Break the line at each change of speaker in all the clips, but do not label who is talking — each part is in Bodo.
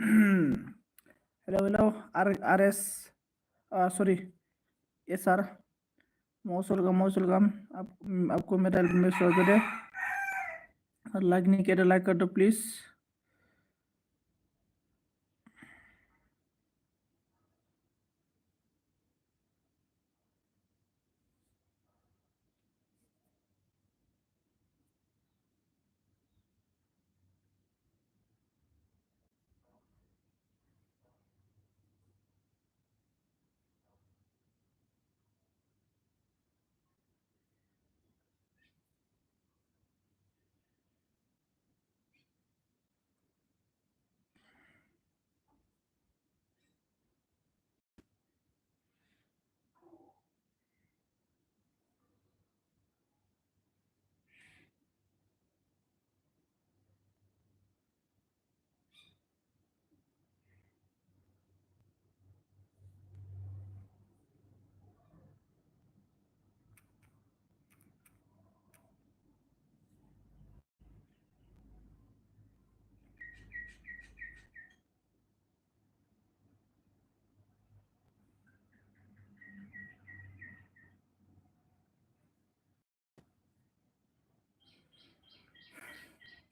Hello hello. आर एस, sorry, yes sir. Most welcome, most welcome. आपको मेरा में स्वागत है। और लाइक नहीं किया तो लाइक कर दो प्लीज।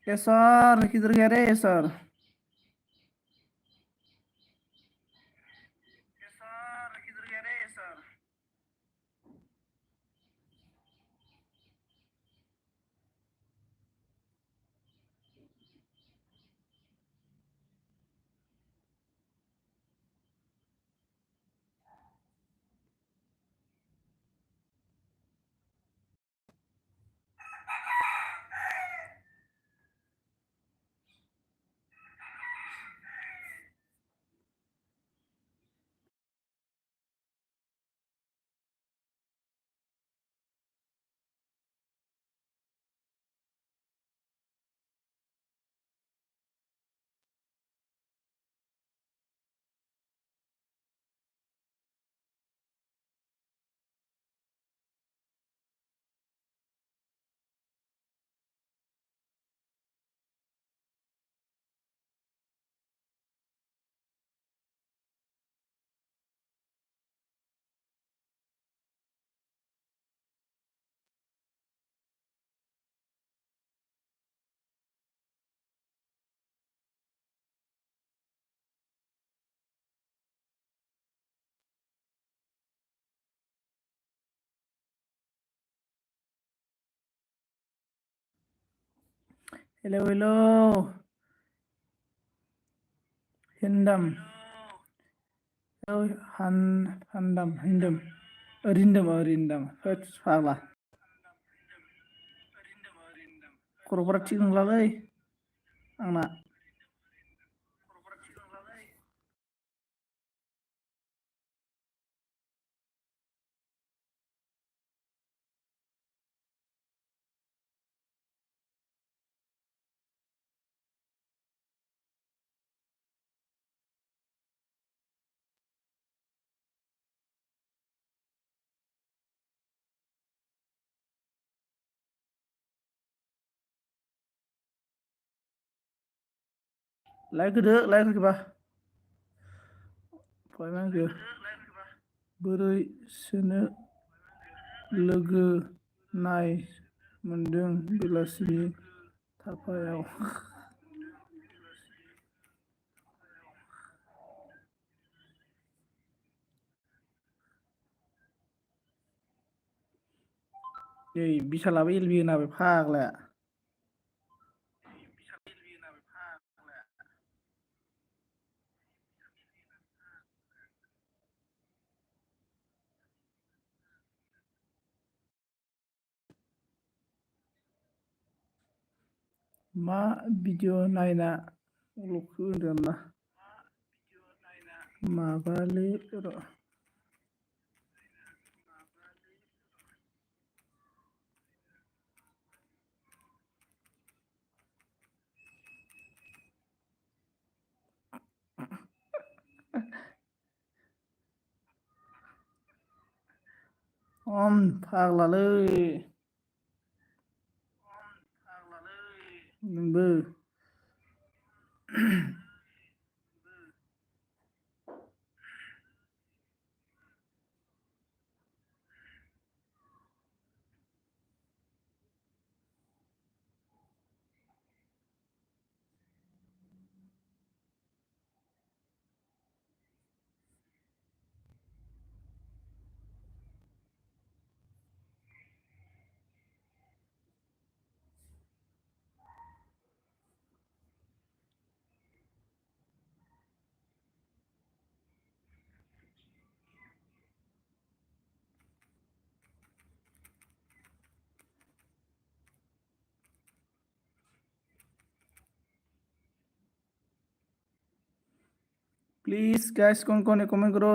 यस सर, किधर गए रे सर? Hello hello. हिंदम, हिंदम, रिंदम होद फाग्ला। खर'फोरा थिग नंलालै आंना। लाइक होदो, लाइक होबा फरायनांगो। बोरै सोनो लोगो नाय मोनदों बेलासिनि थाफायाव। बिशालाबो एलबि होना बे फाग्लाया। मा भिडिअ नायना ल'खो होनदों ना माबालै र'। फाग्लालै नोंबो। प्लीज गाइस कौन है कमेंट करो।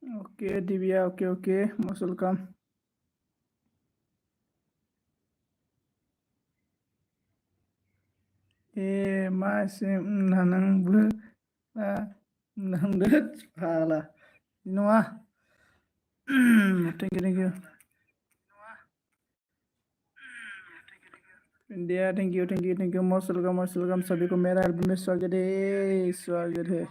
Okay Divya okay most welcome. मा एसे नोंबो नोंदो फाग्ला नङा। Thank you India thank you most welcome सभी को मेरा एल्बम में स्वागत है।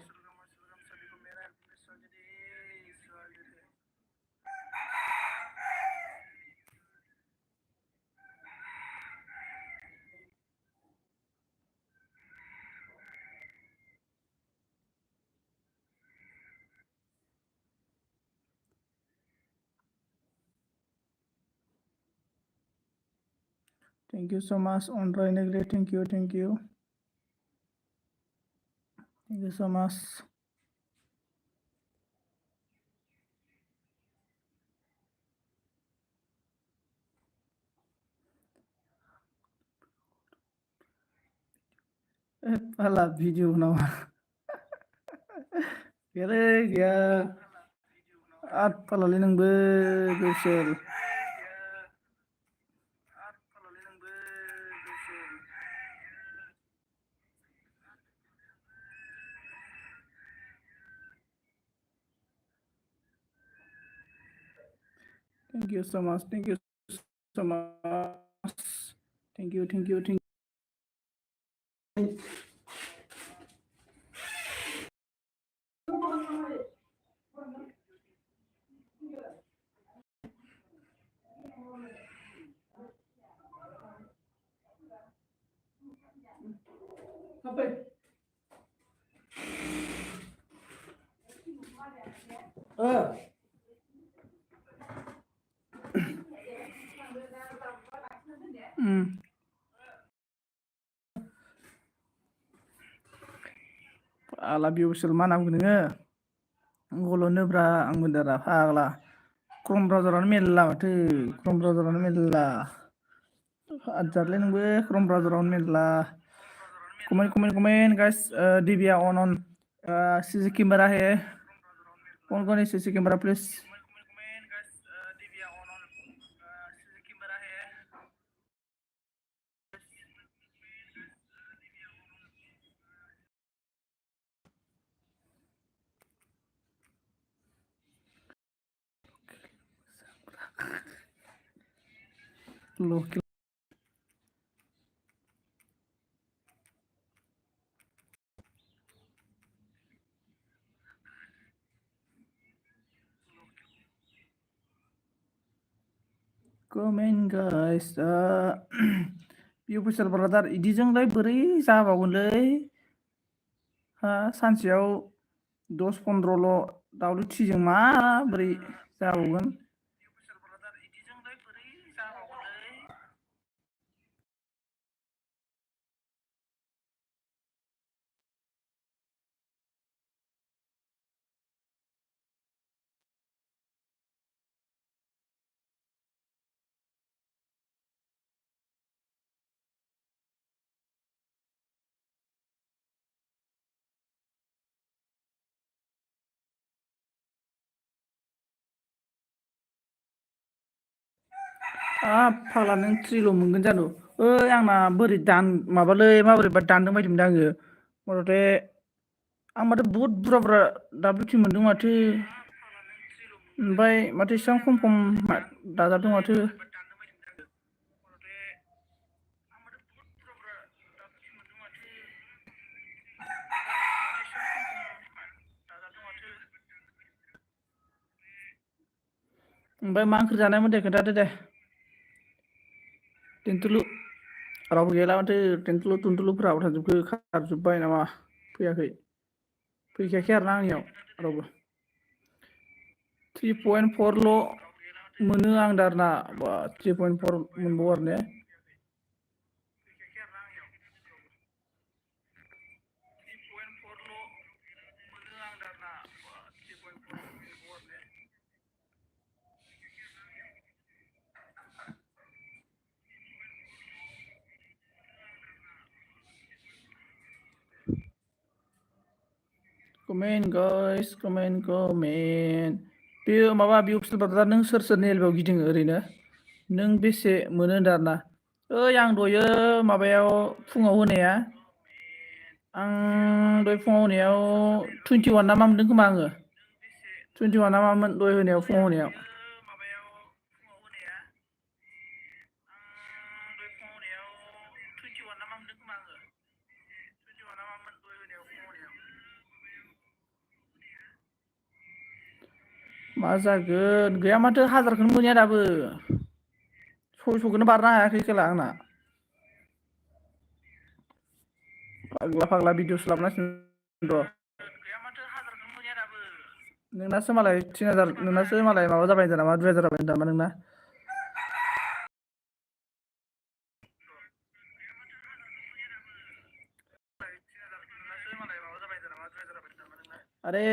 Thank you so much on रहने के लिए थैंक यू सो मच। पाला भिडिअ नामा गैया आद पालालै नोंबो गोसोल। Thank you so much thank you पाला बिउसोल मा नाम नोङो गल'नोब्रा आंबो दारा फाग्ला क्रम ब्राउजारानो मेरला माथो क्रम ब्राउजारानो मेरला आजारलै नोंबो क्रम ब्राउजारावनो मेरला। Comment guys Divya on CC camera है कौन है सीसी कैमरा प्लीज। लोग कमेंट गाइस बिउ फैसल ब्रादार इदिजोंलाय बोरै जाबावगोनलै हा सानसेयाव 10-15ल' दावदै थिजों माबोरै जाबावगोन। फाग्ला नों 3ल' मोनगोन जानु ओइ आंना बोरै माबालै माबोरैबा दानदों बायदि मोनदों आङो मथथे आं माथो बुहुत बुरजा WT मोनदों माथो ओमफ्राय माथो एसेबां खम दाजाबदों माथो। ओमफ्राय मा ओंख्रि जानायमोन दे खोन्थादो दे। टेनथुलु रावबो गैला माथो टेनथुलुफोराबो थांजोबखो खारजोब्बाय नामा फैखायाखै आरोना आंनियाव रावबो 3.4ल' मोनो आं दारना 3.4 मोनबावो आरो ने कमेन्ट गाइस कमेन्ट बेयो माबा बिउ फिल्बार नों सोर सोरनि एलबेआव गिदिङो ओरैनो नों बेसे मोनो होनदों आरोना ओइ आं दयो माबायाव फुङाव होनाया आं दहाय फुङाव होनायाव 21 ना मा मोनदों खोमा आङो 21 ना मामोन दहाय होनायाव फुङाव होनायाव मा जागोन गैया माथो हाजारखौनो मोनैया दाबो 600खौनो बारनो हायाखै खेला आंना फाग्ला भिडिअ'सो लाबोनांसिगोन र' नोंनासो मालाय 3000 नोंनासो मालाय माबा जाबाय होनदों नामा 2000 जाबाय होनदों नामा नोंना अरे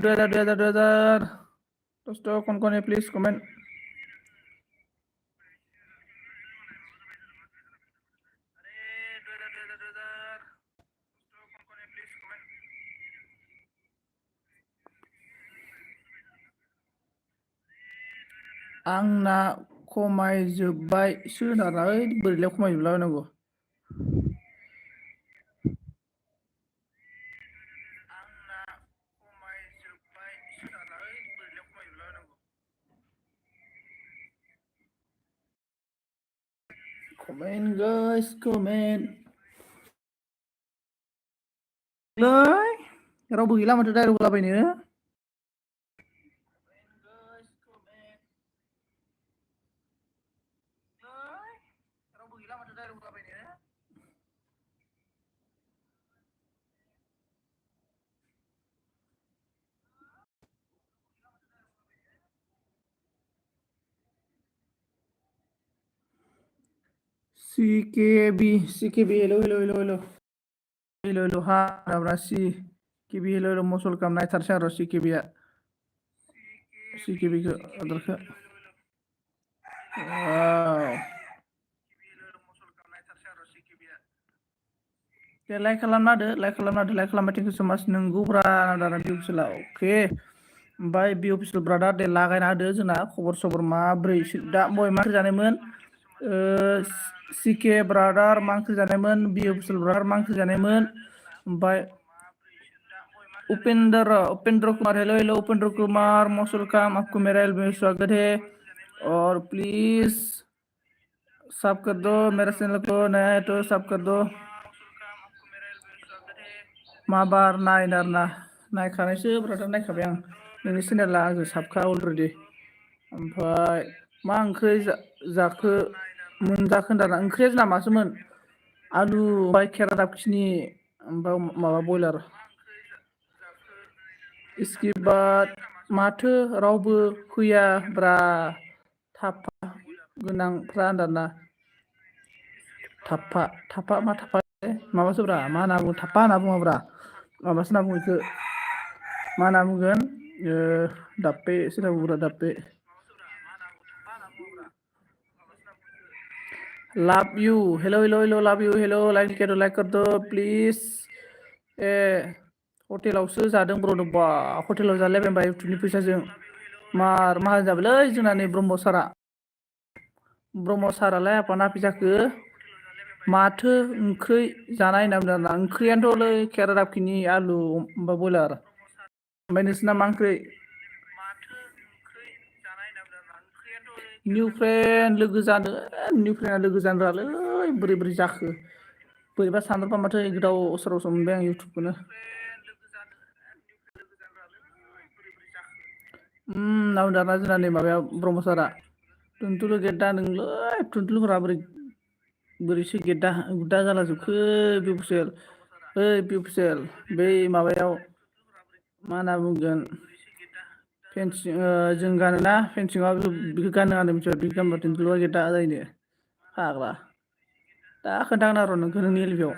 2000 दोस्तों कौन है प्लीज कमेंट आंना खमायजोब्बायसो होनदों आरोना ओइ बोरैलाय खमायजोबलाबायनांगौ कमेन्ट गाइस कमेन्ट रावबो गैला माथो डाइरेक्ट होलाबायनो CKB हेलो हा दाब्रा CKB हेलो मसल काम नायथारसै आरो CKB आ CKB खौ आदारखौ दे लाइक खालामना होदो लाइक खालामबा थेंक इउ सो माच नंगौब्रा दाना बि अफिसियेला अके ओमफ्राय बि अफिसियेल ब्रादार दे लागायना होदो जोंना खबर सबर माब्रै दा बय मा ओंख्रि जानायमोन CK ब्रादार मा ओंख्रि जानायमोन बि अफिसियेल ब्रादार मा ओंख्रि जानायमोन ओमफ्राय Upendra Kumar hello Upendra Kumar most welcome आपको मेरा एल्बम में स्वागत है और प्लीज सब कर दो मेरे चैनल को नया है तो सब कर दो माबार नायनार नायखानायसो ब्रादार नायखाबाय आं नोंनि चेनेला आंजों साबखा अलरेडि ओमफ्राय मा ओंख्रि जाखो मोनजाखो होनदां ओंख्रिया जोंना मासोमोन आलु ओमफ्राय केरा दाफिनि ओमफ्राय माबा बयलार इसके बाद माथो रावबो फैयाब्रा थाफा गोनांफ्रा होनदाना थाफा माबासोब्रा मा होनना बुङो थाफा होनना बुङोब्रा माबासो होनना बुङो बेखौ मा होनना बुंगोन दाप्पेसो होनना बुङोब्रा दाप्पे love you hello love you hello like कर दो प्लीज ए हटेलावसो जादों ब्र' बा हटेलाव जालायबाय होनबा इउटुबनि फैसाजों मार माहाजोन जाबायलै जोंना नै ब्रह्म सारालाय आफा नाफि जाखो माथो ओंख्रि जानाय होनना बुंदों आरोना ओंख्रियानोथ'लै केरा दाफिनि आलु ओमफ्राय बयलार ओमफ्राय नोंसोरना मा ओंख्रि निउ फ्रेन्ड लोगो जानो निउ फ्रेन्डआ लोगो जानो रोङालै बोरै जाखो बोरैबा सानहरबा माथो गोदाव सोरावसो मोनबाय आं इउटुबखौनो होनना बुंदों आरोना जोंना नै माबाया ब्रह्म सारा टुनटुलु गेद्दा नोंलै टुनटुलुफोरा बोरैसो गुद्दा जालाजोबखो बि अफिसियेल ओइ बि अफिसियेल बै माबायाव मा होनना बुंगोन फेनसिं जों गानोना फेनसिंआव बेखौ गाननो गानदों मिथिबाय बे गानबा टुनटुलुआ गेद्दा जायोनो फाग्ला दा खोन्थागोन आरो नोंखौ नोंनि एलबियाव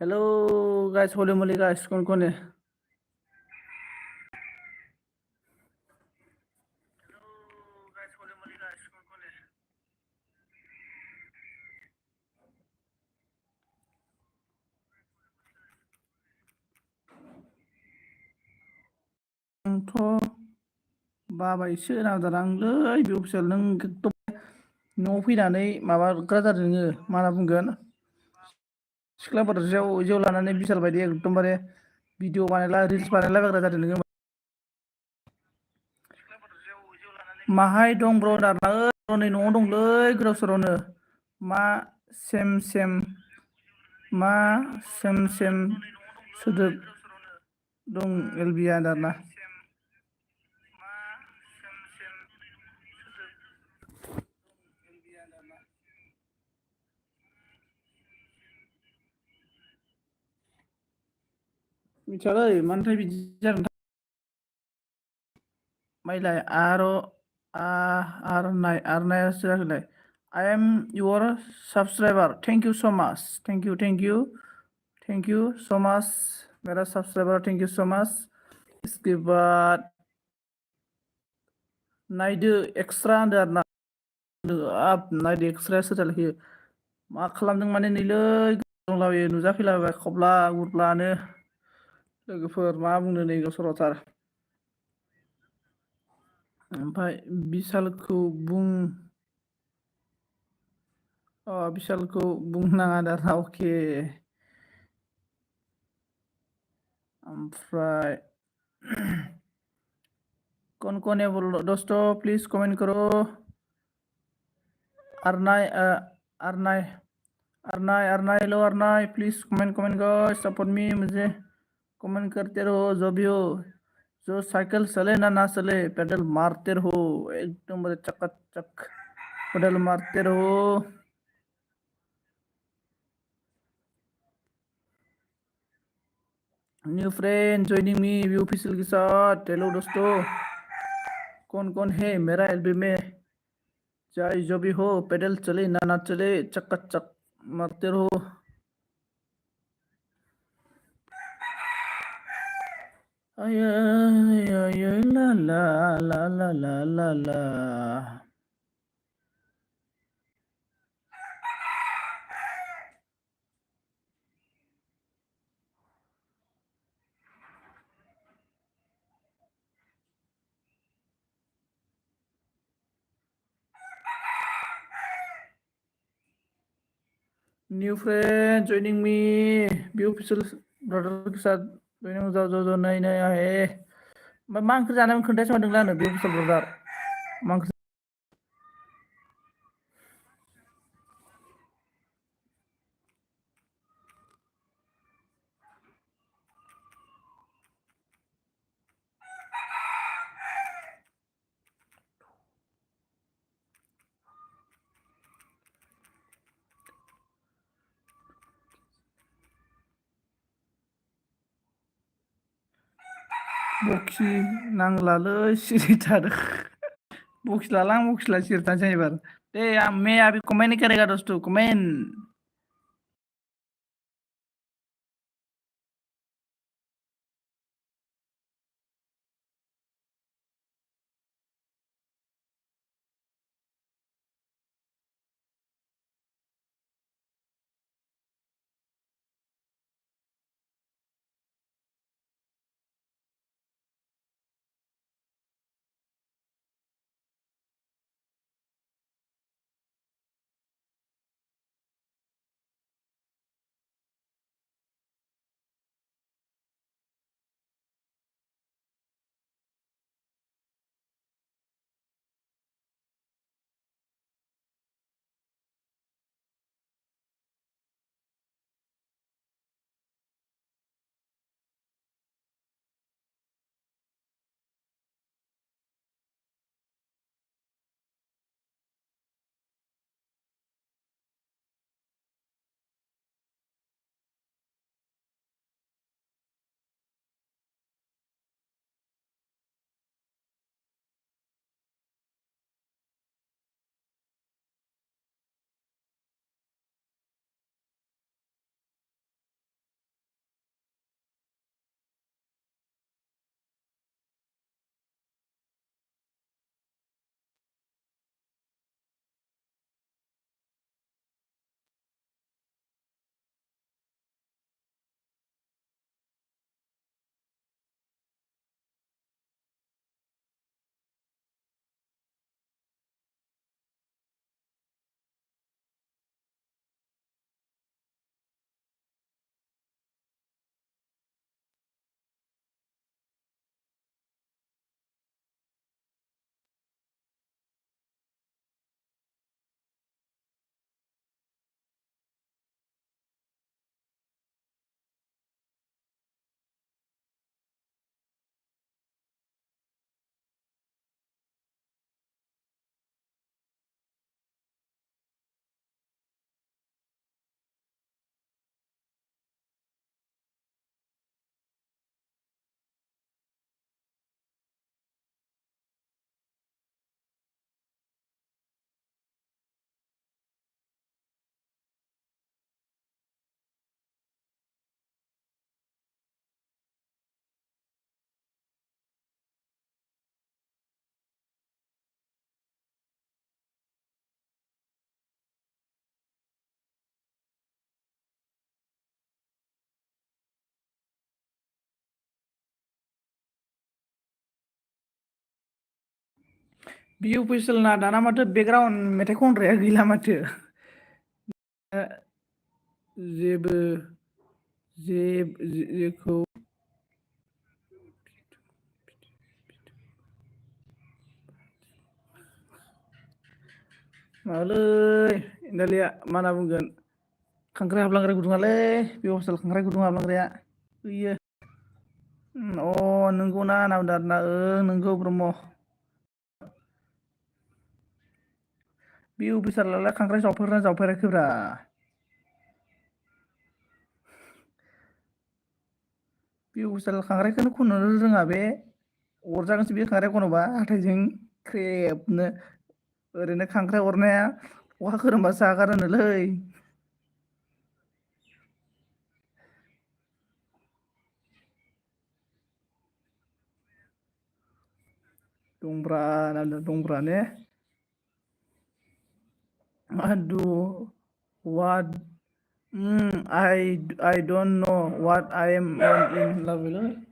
हेलो गाइस होली मोली गाइस कौन है आंथ' बाबायसो नांदों आंलै बे अफिसाव नों एकदम न'आव फैनानै माबाग्रा जादों नोङो मा होनना बुंगोन सिख्लाफोर जेव लानानै बिसाल बायदि एकदमबारे भिडिअ बानायला रिल्स बानायलाबायग्रा जादों नोङो माहाय दं ब्रदार नै न'आव दंलै गोदाव सोरावनो मा सेम मा सेम सोदोब दं एलबिया दाना मिथियालै मानोथाय बिदि जादों माइलाय आरनायासो जाखोलाय I am your subscriber. Thank you so much. Thank you so much. मेरा subscriber thank you so much इसके बाद नायदो एक्सट्रा होनदो आरो ना आप नायदो एक्सट्रासो जालायो मा खालामदों माने नैलै दंलाबायो नुजाफैलाबाय खब्ला गुरब्लानो लोगोफोर मा बुंनो नै गसरथार ओमफ्राय बिशालखौ बुं बिशालखौ बुंनाङा दाना अके ओमफ्राय कौन है बोलो दोस्तों प्लीज कमेंट करो अरनाय अरनाय अरनाय हेलो अरनाय please comment guys support me मुझे कमेंट करते रहो जो भी हो जो साइकिल चले ना चले पेडल मारते रहो एकदम बड़े चक पेडल मारते रहो new friend joining me view official के साथ हेलो दोस्तों कौन है मेरा एलबी में चाहे जो भी हो पेडल चले ना चले चक मारते रहो आय ला ला ला ला ला ला ला न्यू फ्रेंड ज्वाइनिंग मी बी ऑफिशियल ब्रदर के साथ ज्वाइनिंग जाओ नया है मा ओंख्रि जानायमोन खोन्थायासै मादोंलै आंनो बे अफिसियेल ब्रदार मा ओंख्रि बखि नांलालै सिरि थादों बखिला सिरि थानोसै एबार दे मैं अभी कमेंट नहीं करेगा दोस्तों कमेंट बि अफिसियेलना दाना माथो बेकग्राउन्ड मेथाइ खनग्राया गैला माथो। ओ, जेबो जेखौ माबालै दालिया मा होनना बुंगोन खांख्राइ हाबलांग्रा गुदुङालै बे हस्टेल खांख्राइ गुदुं हाबलांग्राया बैयो नंगौना होनना बुंदों आरोना नंगौ ब्रह्म बे अफिसारलाय खांख्राइ जावफेरना जावफेराखैब्रा बे अफिसार खांख्राइखौनो खननो रोङा बे अरजागोनसो बे खांख्राइ खनोबा हाथाइजों ख्रेबनो ओरैनो खांख्राइ अरनाया अखा खोरोमबासो आगारोनोलै दंब्रा होनना दंब्रा ने Ado, what? I don't know what I am in love with.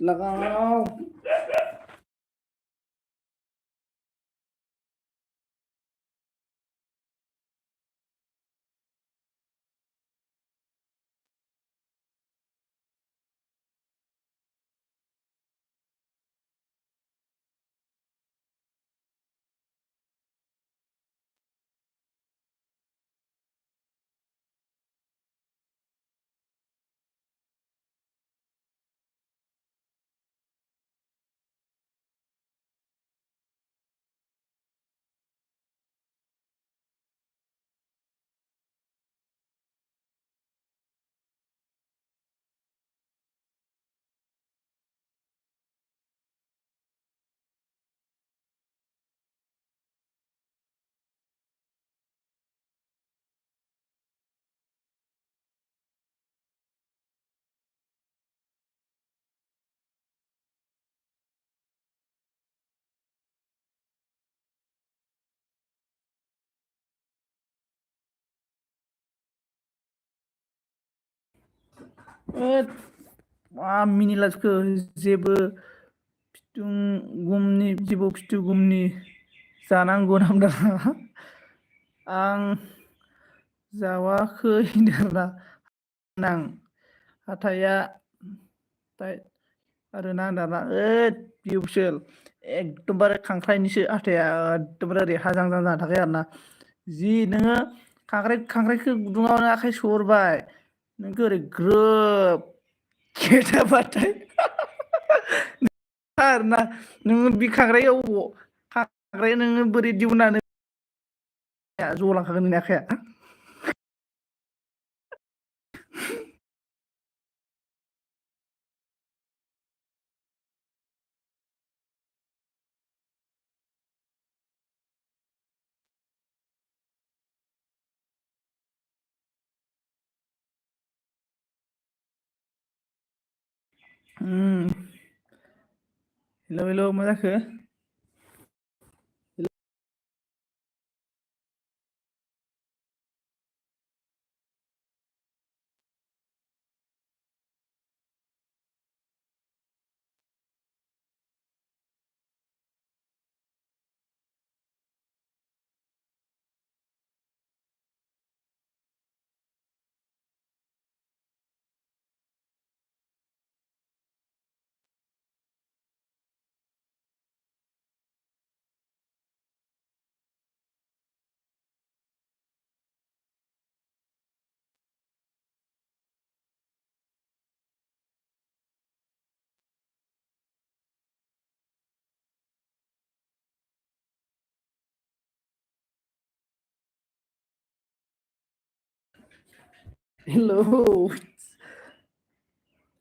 लगाओ मा मिनिलाजोबखो जेबो फिथुं गुमनि जिबौ फिथु गुमनि जानांगौ नामदा आं जावाखै होनदोंना नां हाथाया आरो ना दाना बिउसेल एकदमबारे खांख्राइनिसो हाथाया एकदमबारे ओरै हाजां जां जाना थाखाय आरोना जि नोङो खांख्राइखौ गुदुङावनो आखाइ सोहरबाय नोंखौ ओरै ग्रोब खेथाबाथाय आरोना नोङो बि खांख्राइयाव खांख्राइया नोङो बोरै दिहुननानै जलांखागोन नोंनि आखाइया हेल' हेल' मा जाखो हेल'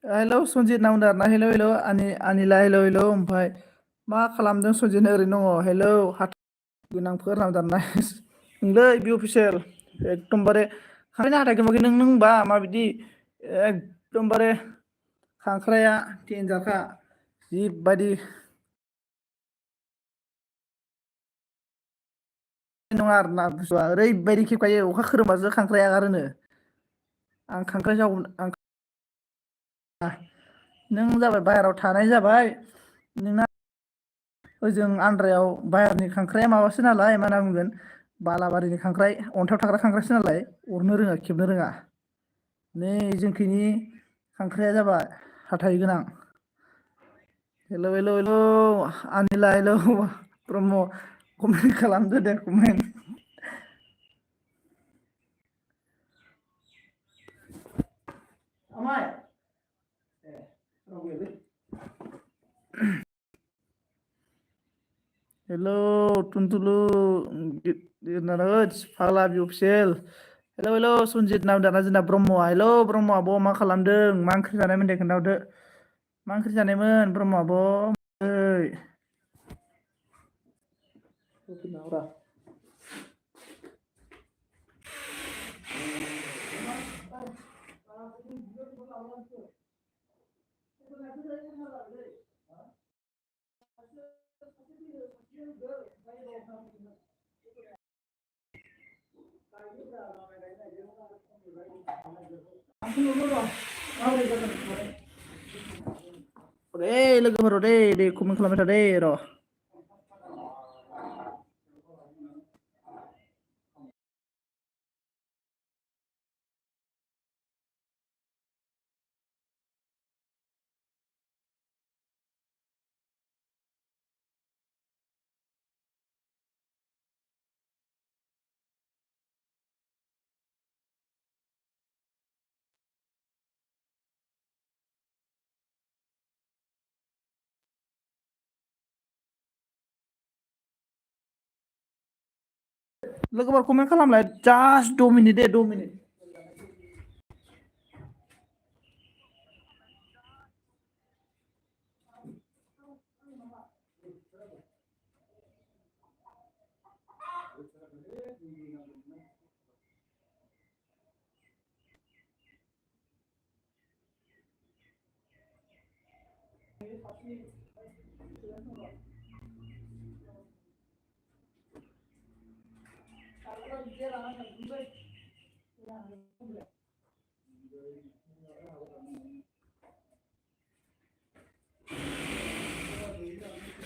हेल' सनजित नाउनदार आरोना हेल' हेल' आनिला हेल' हेल' ओमफ्राय मा खालामदों सनजित ओरैनो दङ हेलौ गोनांफोर नाम दाननाय नोंलै बे अफिसियेल एकदमबारे खांख्राइनि हाथाइखौ नुवाखै नों होनबा माबायदि एकदमबारे खांख्राइया देनजारखा जिबायदि नङा आरोना बुस्थुआ ओरैबायदि खेबखायो अखा खोरोमबासो खांख्राइ आगारोनो आं खांख्राइ जाव आं नों जाबाय बाहेरायाव थानाय जाबाय नोंना ओजों आन्द्रायाव बाहेरनि खांख्राइया माबासो नालाय मा होनना बुंगोन बालाबारिनि खांख्राइ अन्थाइयाव थाग्रा खांख्रायसो नालाय अरनो रोङा खेबनो रोङा। नै जोंखैनि खांख्राइया जाबाय हाथाइ गोनां। हेलौ हेलौ हेलौ आनिला हेलौ ब्रह्म कमेन्ट खालामदो दे कमेन्ट। आमाय ए रावबो गैयालै। हेलौ टुनटुलु फाग्ला बि अफिसियेल हेलौ हेलौ सनजित नाम दाना जोंना ब्रह्मआ हेलौ ब्रह्म आब' मा खालामदों मा ओंख्रि जानायमोन दे खोन्थाहरदो मा ओंख्रि जानायमोन ब्रह्म आब' ओइ दे लोगोफोर दे कमेन्ट खालामबाय था दे र' लोगोफोर कमेन्ट खालामलाय जास्ट 2 मिनिट दे 2 minute.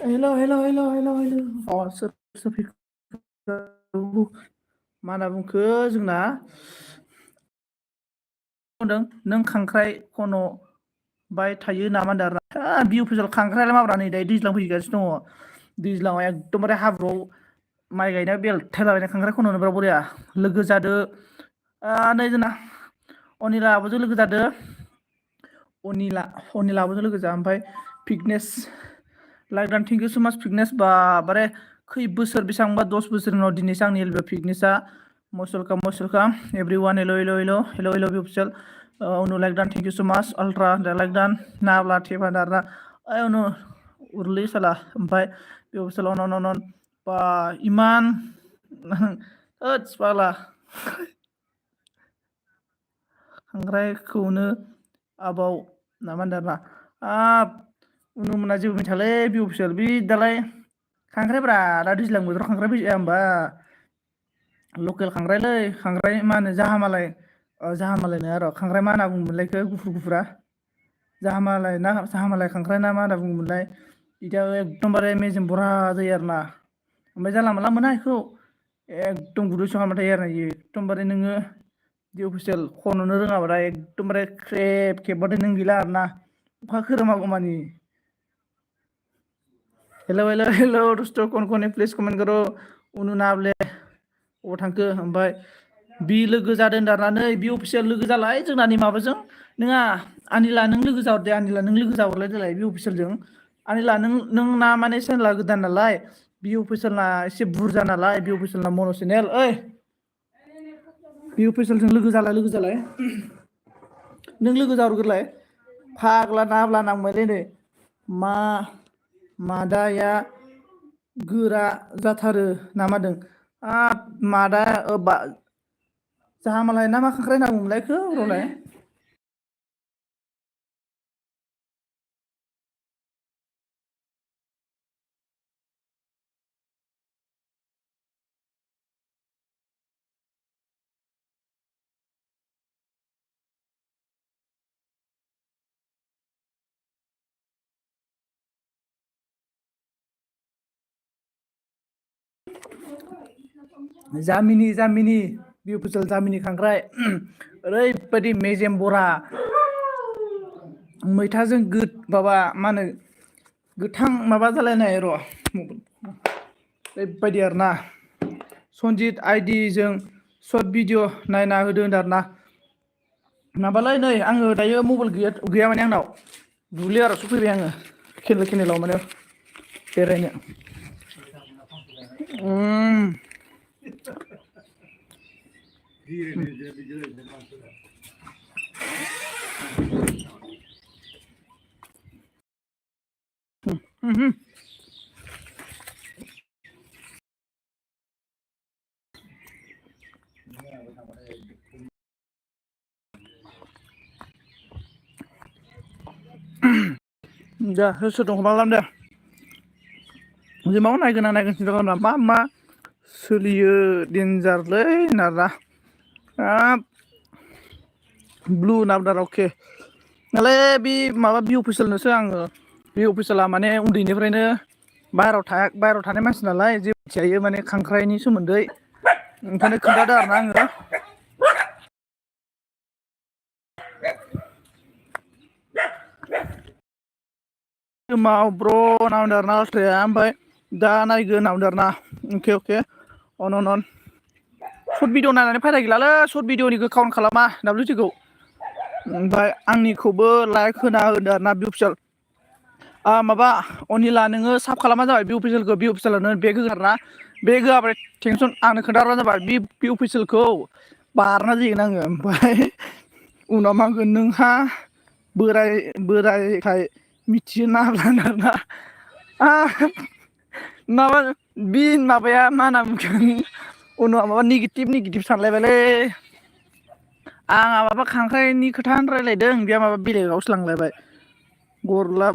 Hello hello hello hello hello अ सोर फैखो मा होनना बुंखो जोंना बुंदों नों खांख्राइ खन' बाय थायो नामा होनदों बि अफिसियेल खांख्राइलाय माब्रा नै दायो दैज्लां फैगासिनो दङ दैज्लाङाव एकदमबारे हाब्रुआव माइ गायनायाव बेलथायलाबायनाय खांख्राइ खन'नो बिराद बरिया लोगो जादो नै जोंना अनिला आब'जों लोगो जादो अनिला आब'जों लोगो जा ओमफ्राय फिगनेस लाइक एन्ड थेंक इउ सो माच फिगनेस बारे खै बोसोर बेसेबांबा 10 बोसोरनि उनाव दिनैसो आंनि एलबि फिगनेसआ मस्ट वेलकाम एभ्रिवान हेल' हेल' हेल' हेल' हेल' बि अफिसियेल उनु लाइक डान थेंक इउ सो माच आल्ट्रा लाइक डान नाब्ला थेफा दारना ओइ उनु उरलै साला ओमफ्राय बे अफिसियेल अन बा इमान होदस फाग्ला खांख्राइखौनो आबाव नामा होनदों आरोना हाब उनु मोना जेबो मिथियालै बि अफिसियेल बि दालाय खांख्राइब्रा दा दैज्लां बोथोराव खांख्राइ फैजाया होमबा लकेल खांख्राइलै खांख्राइ मा होनो जाहा मालाय जाहा मालाय नङा र' खांख्राइ मा होनना बुङोमोनलाय इखो गुफुर गुफुरा जाहा मालाय खांख्राइ ना मा होनना बुङोमोनलाय बिदियाव एकदमबारे मेजेम बरा जायो आरोना ओमफ्राय जानला मोनला मोना इखौ एकदम गुदुं सिङाव हाबना थायो आरो इयो एकदमबारे नोङो बि अफिसियेल खन'नो रोङाबाथाय एकदमबारे ख्रेब खेबबाथाय नों गैला आरोना अखा खोरोमागौमानि हेलौ हेलौ हेलौ दोस्त कौन कौन है प्लिज कमेन्ट करो उनु नाब्ले अबाव थांखो ओमफ्राय बि लोगो जादों दाना नै बि अफिसियेल लोगो जालाय जोंनानि माबाजों नोङा आनिला नों लोगो जाहरदे आनिला नों लोगो जाहरलाय देलाय बि अफिसियेलजों आनिला नों ना माने चेनेला गोदान नालाय बि अफिसियेलना एसे बुरजा नालाय बि अफिसियेलना मन' चेनेल ओइ बि अफिसियेलजों लोगो जालाय नों लोगो जाहरग्रोलाय फाग्ला नाब्ला नांबायलै नै मा मादाया गोरा जाथारो नामादों हाब मादा जाहा मालाय ना मा खांख्राइ होनना बुङोमोनलाय इखो र'लाय जामिनि जामिनि बिउपिसेल जामिनि खांख्राइ ओरैबायदि मेजेम बरा मैथाजों माबा मा होनो गोथां माबा जालायनाय र' ओरैबायदि आरोना सनजित आइडि जों सर्ट भिडिअ नायना होदो होनदों आरोना माबालै नै आङो दायो मबाइल गैया माने आंनाव दुब्लियावसो फैबाय आङो केनेलाव माने बेरायनो दा सोर दं खालाम दे जे माबा नायगोन सिन्था खालामना मा सोलियो देन्जारलै नारा हाब ब्लु नाबदार अके नालाय बे माबा बि अफिसियेलनोसो आङो बे अफिसियेला माने उन्दैनिफ्रायनो बाहेरायाव थानाय मानसि नालाय जे मिथिखायो माने खांख्राइनि सोमोन्दै ओंखायनो खोन्थादों आरोना आङो ब्र' नांदों आरोना आल्ट्राया ओमफ्राय दा नायगोन नांदों आरोना अके अन सर्ट भिडिअ नायनानै फायदा गैलालै सर्ट भिडिअनिखौ काउन्ट खालामा WTखौ ओमफ्राय आंनिखौबो लाइक होना होदो आरोना बि अफिसियेल माबा अनिला नोङो साब खालामबानो जाबाय बि अफिसियेलनो बेग होगोन ना बेग होआबाथाय टेनसन आंनो खोन्थाहरबानो जाबाय बि अफिसियेलखौ बारना जगोन आङो ओमफ्राय उनाव मा होनगोन नोंहा बोरायखाय मिथियो ना आरोना माबा बि माबाया मा होनना बुंगोन उनाव माबा नेगेटिभ सानलायबायलै आंहा माबा खांख्राइनि खोथा रायलायदों बेहा माबा बेलेगावसो लांलायबाय गरला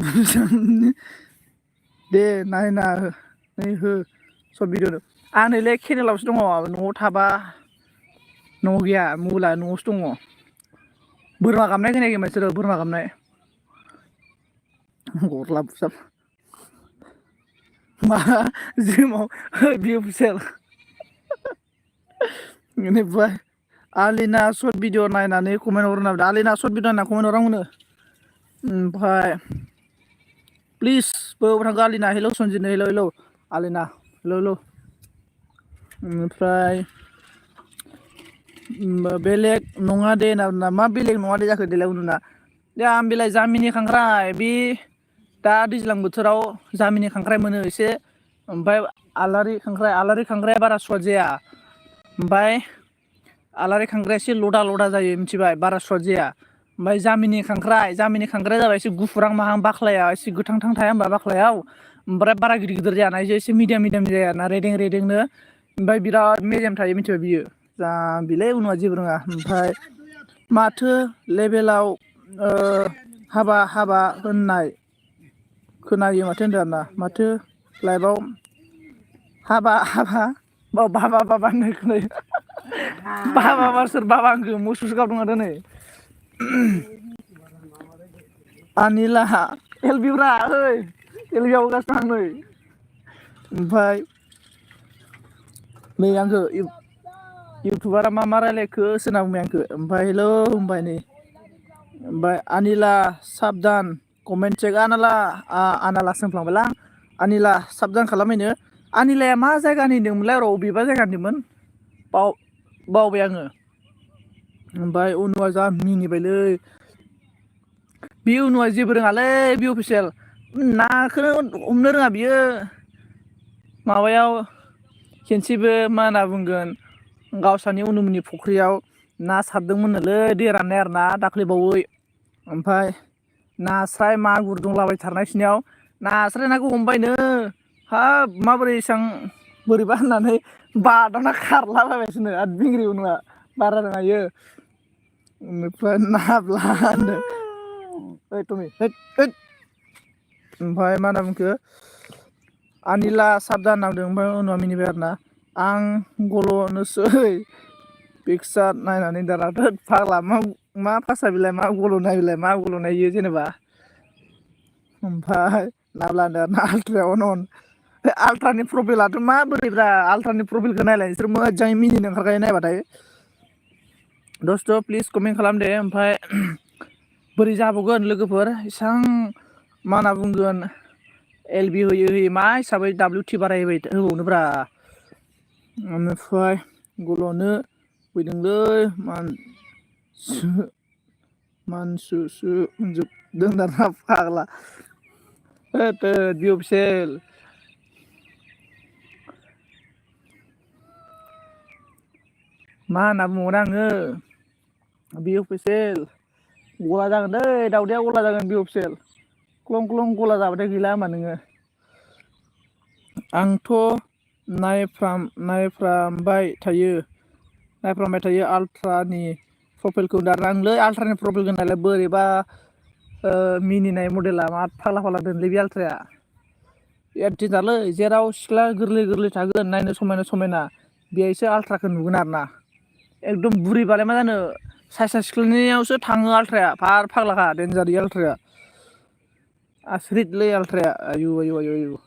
दे नायना हो सर्ट भिडिअ आं नैलै केनेलावसो दङ न'आव थाबा न'आव गैया मबाइला न'आवसो दङ बोरमा गाबनाय खोनायाखै नोंसोरो बोरमा गाबनाय गरला बुसाब मा जिमाव बि अफिसियेल बेनिफ्राय आलिना सर्ट भिडिअ नायनानै कमेन्ट हरनो आलिना सर्ट भिडिअ नायनानै कमेन्ट हर आंनो ओमफ्राय प्लिज बबाव थांखो Alina hello सनजित hello Alina hello ओमफ्राय बेलेग नङा दे होनना मा बेलेग नङा दे जाखो देलाय उन्दुना दे आं बेलाय जामिनि खांख्राइ बे दा दैज्लां बोथोराव जामिनि खांख्राइ मोनो एसे ओमफ्राय आलारि खांख्राइया बारा सुवाद जाया ओमफ्राय आलारि खांख्राइया एसे लदा जायो मिथिबाय बारा सुवाद जाया ओमफ्राय जामिनि खांख्राइया जाबाय एसे गुफुरां माहां बाख्लाया एसे गोथां थाया होनबा बाख्लायाव ओमफ्राय बारा गिदिर जायाना एसे मिडियाम जाया ना रेदेंनो ओमफ्राय बिराद मेजेम थायो मिथिबाय बियो जा बिलाय उनाव जेबो रोङा ओमफ्राय माथो लेभेलाव हाबा होननाय खोनायो माथो होनदों आरोना माथो लाइभआव हाबा बाबा होननाय खोनायो बाबा सोर बाबा आंखौ मोसौसो गाबदों माथो नै आनिला एलबिब्रा ओइ एलबियाव गासिनो आं नै ओमफ्राय नै आंखौ इउटुबारा मा रायलायखो होनना बुंबाय आंखौ ओमफ्राय हेलौ होनबाय नै ओमफ्राय आनिला साबधान कमेन्ट चेक आनालासो होनफ्लांबायलां आनिला साबधान खालामहैनो आनिलाया मा जायगानि होनदोंमोनलाय र' बबेबा जायगानिमोन बावबाय आङो ओमफ्राय उनुआ जा मिनिबायलै बे उनुआ जेबो रोङालै बि अफिसियेल नाखौनो हमनो रोङा बियो माबायाव खेनसेबो मा होनना बुंगोन गावसानि उनुमनि फुख्रियाव ना सारदोंमोननोलै दै राननाय आरोना दाख्लैबावै ओमफ्राय नास्राय मागुर दंलाबायथारनायखिनियाव नास्राय नाखौ हमबायनो हाब माबोरै एसेबां बोरैबा होननानै बादाना खारलाबायबायसोनो आरो दिंग्रि उनुआ बारा रोङा इयो बेनिफ्राय नाब्ला होनदों ओइ टमि हैद ओमफ्राय मा होनना बुंखो आनिला साबधान नांदों ओमफ्राय उनाव मिनिबाय आरोना आं गल'नोसै पिकचार नायनानै दाना थोद फाग्ला मा भाषा बेलाय मा गल'नाय बेलाय मा गल'नाय इयो जेनेबा ओमफ्राय नाब्ला होनदों आल्ट्राया अन आल्ट्रानि प्रफाइलाथ' माबोरैब्रा आल्ट्रानि प्रफाइलखौ नायलाय नोंसोर मोजाङै मिनिनो ओंखारखायो नायबाथाय दस्त' प्लिज कमेन्ट खालाम दे ओमफ्राय बोरै जाबावगोन लोगोफोर इसां मा होनना बुंगोन एलबि होयै मा हिसाबै WT बारायबाय होबावनोब्रा ओमफ्राय गल'नो फैदोंलै मानसुसु जोबदों दाना फाग्ला होद बि अफिसियेल मा होनना बुंबावनो आङो बि अफिसियेल गला जागोन दै दावदैया गला जागोन बि अफिसियेल क्लं क्लं गला जाबाथाय गैला होमबा नोङो आंथ' नायफ्रामबाय थायो आल्ट्रानि प्रफाइलखौ दानांलै आल्ट्रानि प्रफाइलखौ नायलाय बोरैबा मिनिनाय मडेला मा फाग्ला फाग्ला दोनलै बे आल्ट्राया बिराद दिनजारलै जेराव सिख्ला गोरलै गोरलै थागोन नायनो समायना समायना बेहायसो आल्ट्राखौ नुगोन आरोना एकदम बुरिबालाय मा जानो साइसा सिख्लानियावसो थाङो आल्ट्राया फाग्लाखा देनजार इयो आल्ट्राया आसुरितलै आल्ट्राया आयु आयु आयु आयु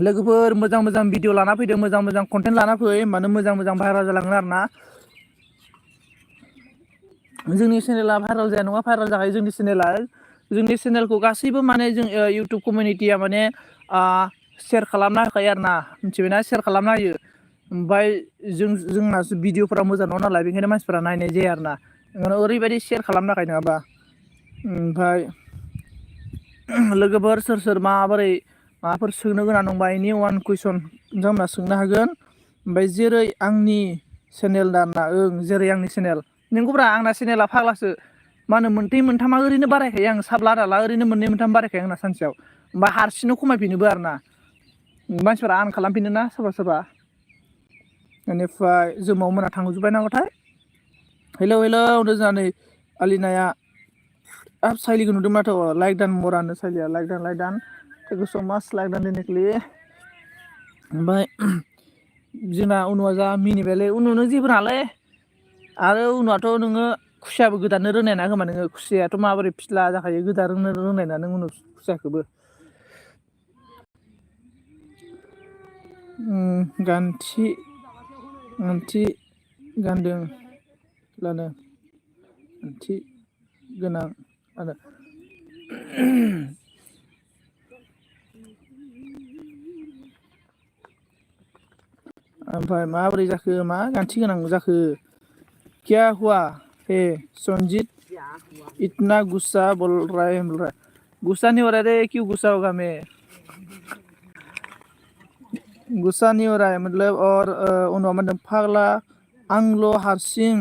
लोगोफोर मोजां मोजां भिडिअ लाना फैदो मोजां मोजां कन्टेन्ट लाना फै होमबानो मोजां मोजां भाइरेल जालांगोन आरोना जोंनि चेनेला भाइरेल जाया नङा भाइरेल जाखायो जोंनि चेनेलखौ गासैबो माने जों इउटुब कमिउनिटिया माने सेयार खालामना होखायो आरोना मिथिबायना सेयार खालामना होयो ओमफ्राय जोंनासो भिडिअफोरा मोजां नङा नालाय बेनिखायनो मानसिफोरा नायनाय जाया आरोना ओरैबायदि सेयार खालामना होखायो नङाबा ओमफ्राय लोगोफोर सोर सोर माबाफोर सोंनो गोनां दंबा एनि वान कुइसन नोंथांमोनहा सोंनो हागोन ओमफ्राय जेरै आंनि चेनेल दाना जेरै आंनि चेनेल नंगौब्रा आंना चेनेला फाग्लासो मा होनो मोननै मोनथामा ओरैनो बारायखायो आं साबला दाला ओरैनो मोननै मोनथाम बारायखायो आंना सानसेयाव ओमफ्राय हारसिंनो खमायफिनोबो आरोना मानसिफोरा आन खालामफिनो ना सोरबा सोरबा बेनिफ्राय जोमाव मोना थांजोब्बाय नामाथाय हेलौ होनदों जोंहा नै आलिनाया हाब साइलिखौ नुदों माथो लाइक दान मरानो साइलिया लाइक दान थेंक इउ स' माच लाइक दान दिनेकलि ओमफ्राय जोंना उनुआ जा मिनिबायलै उनुनो जेबो नाङालै आरो उनावथ' नोङो खुसियाबो गोदानो रोंनाय ना खोमा नोङो खुसियाथ' माबोरै फिस्ला जाखायो गोदानो रोंनाय ना नों उनाव खुसियाखौबो गान्थि गानदों लानो ओंथि गोनां आरो ओमफ्राय माबोरै जाखो मा गान्थि गोनां जाखो क्या हुआ हे सनजित इतना गुस्सा बोल रहा है गुस्सा नहीं हो रहा रे क्यों गुस्सा होगा मैं गुस्सा नहीं हो रहा है मतलब और उनाव मा होनदों फाग्ला आंल' हारसिं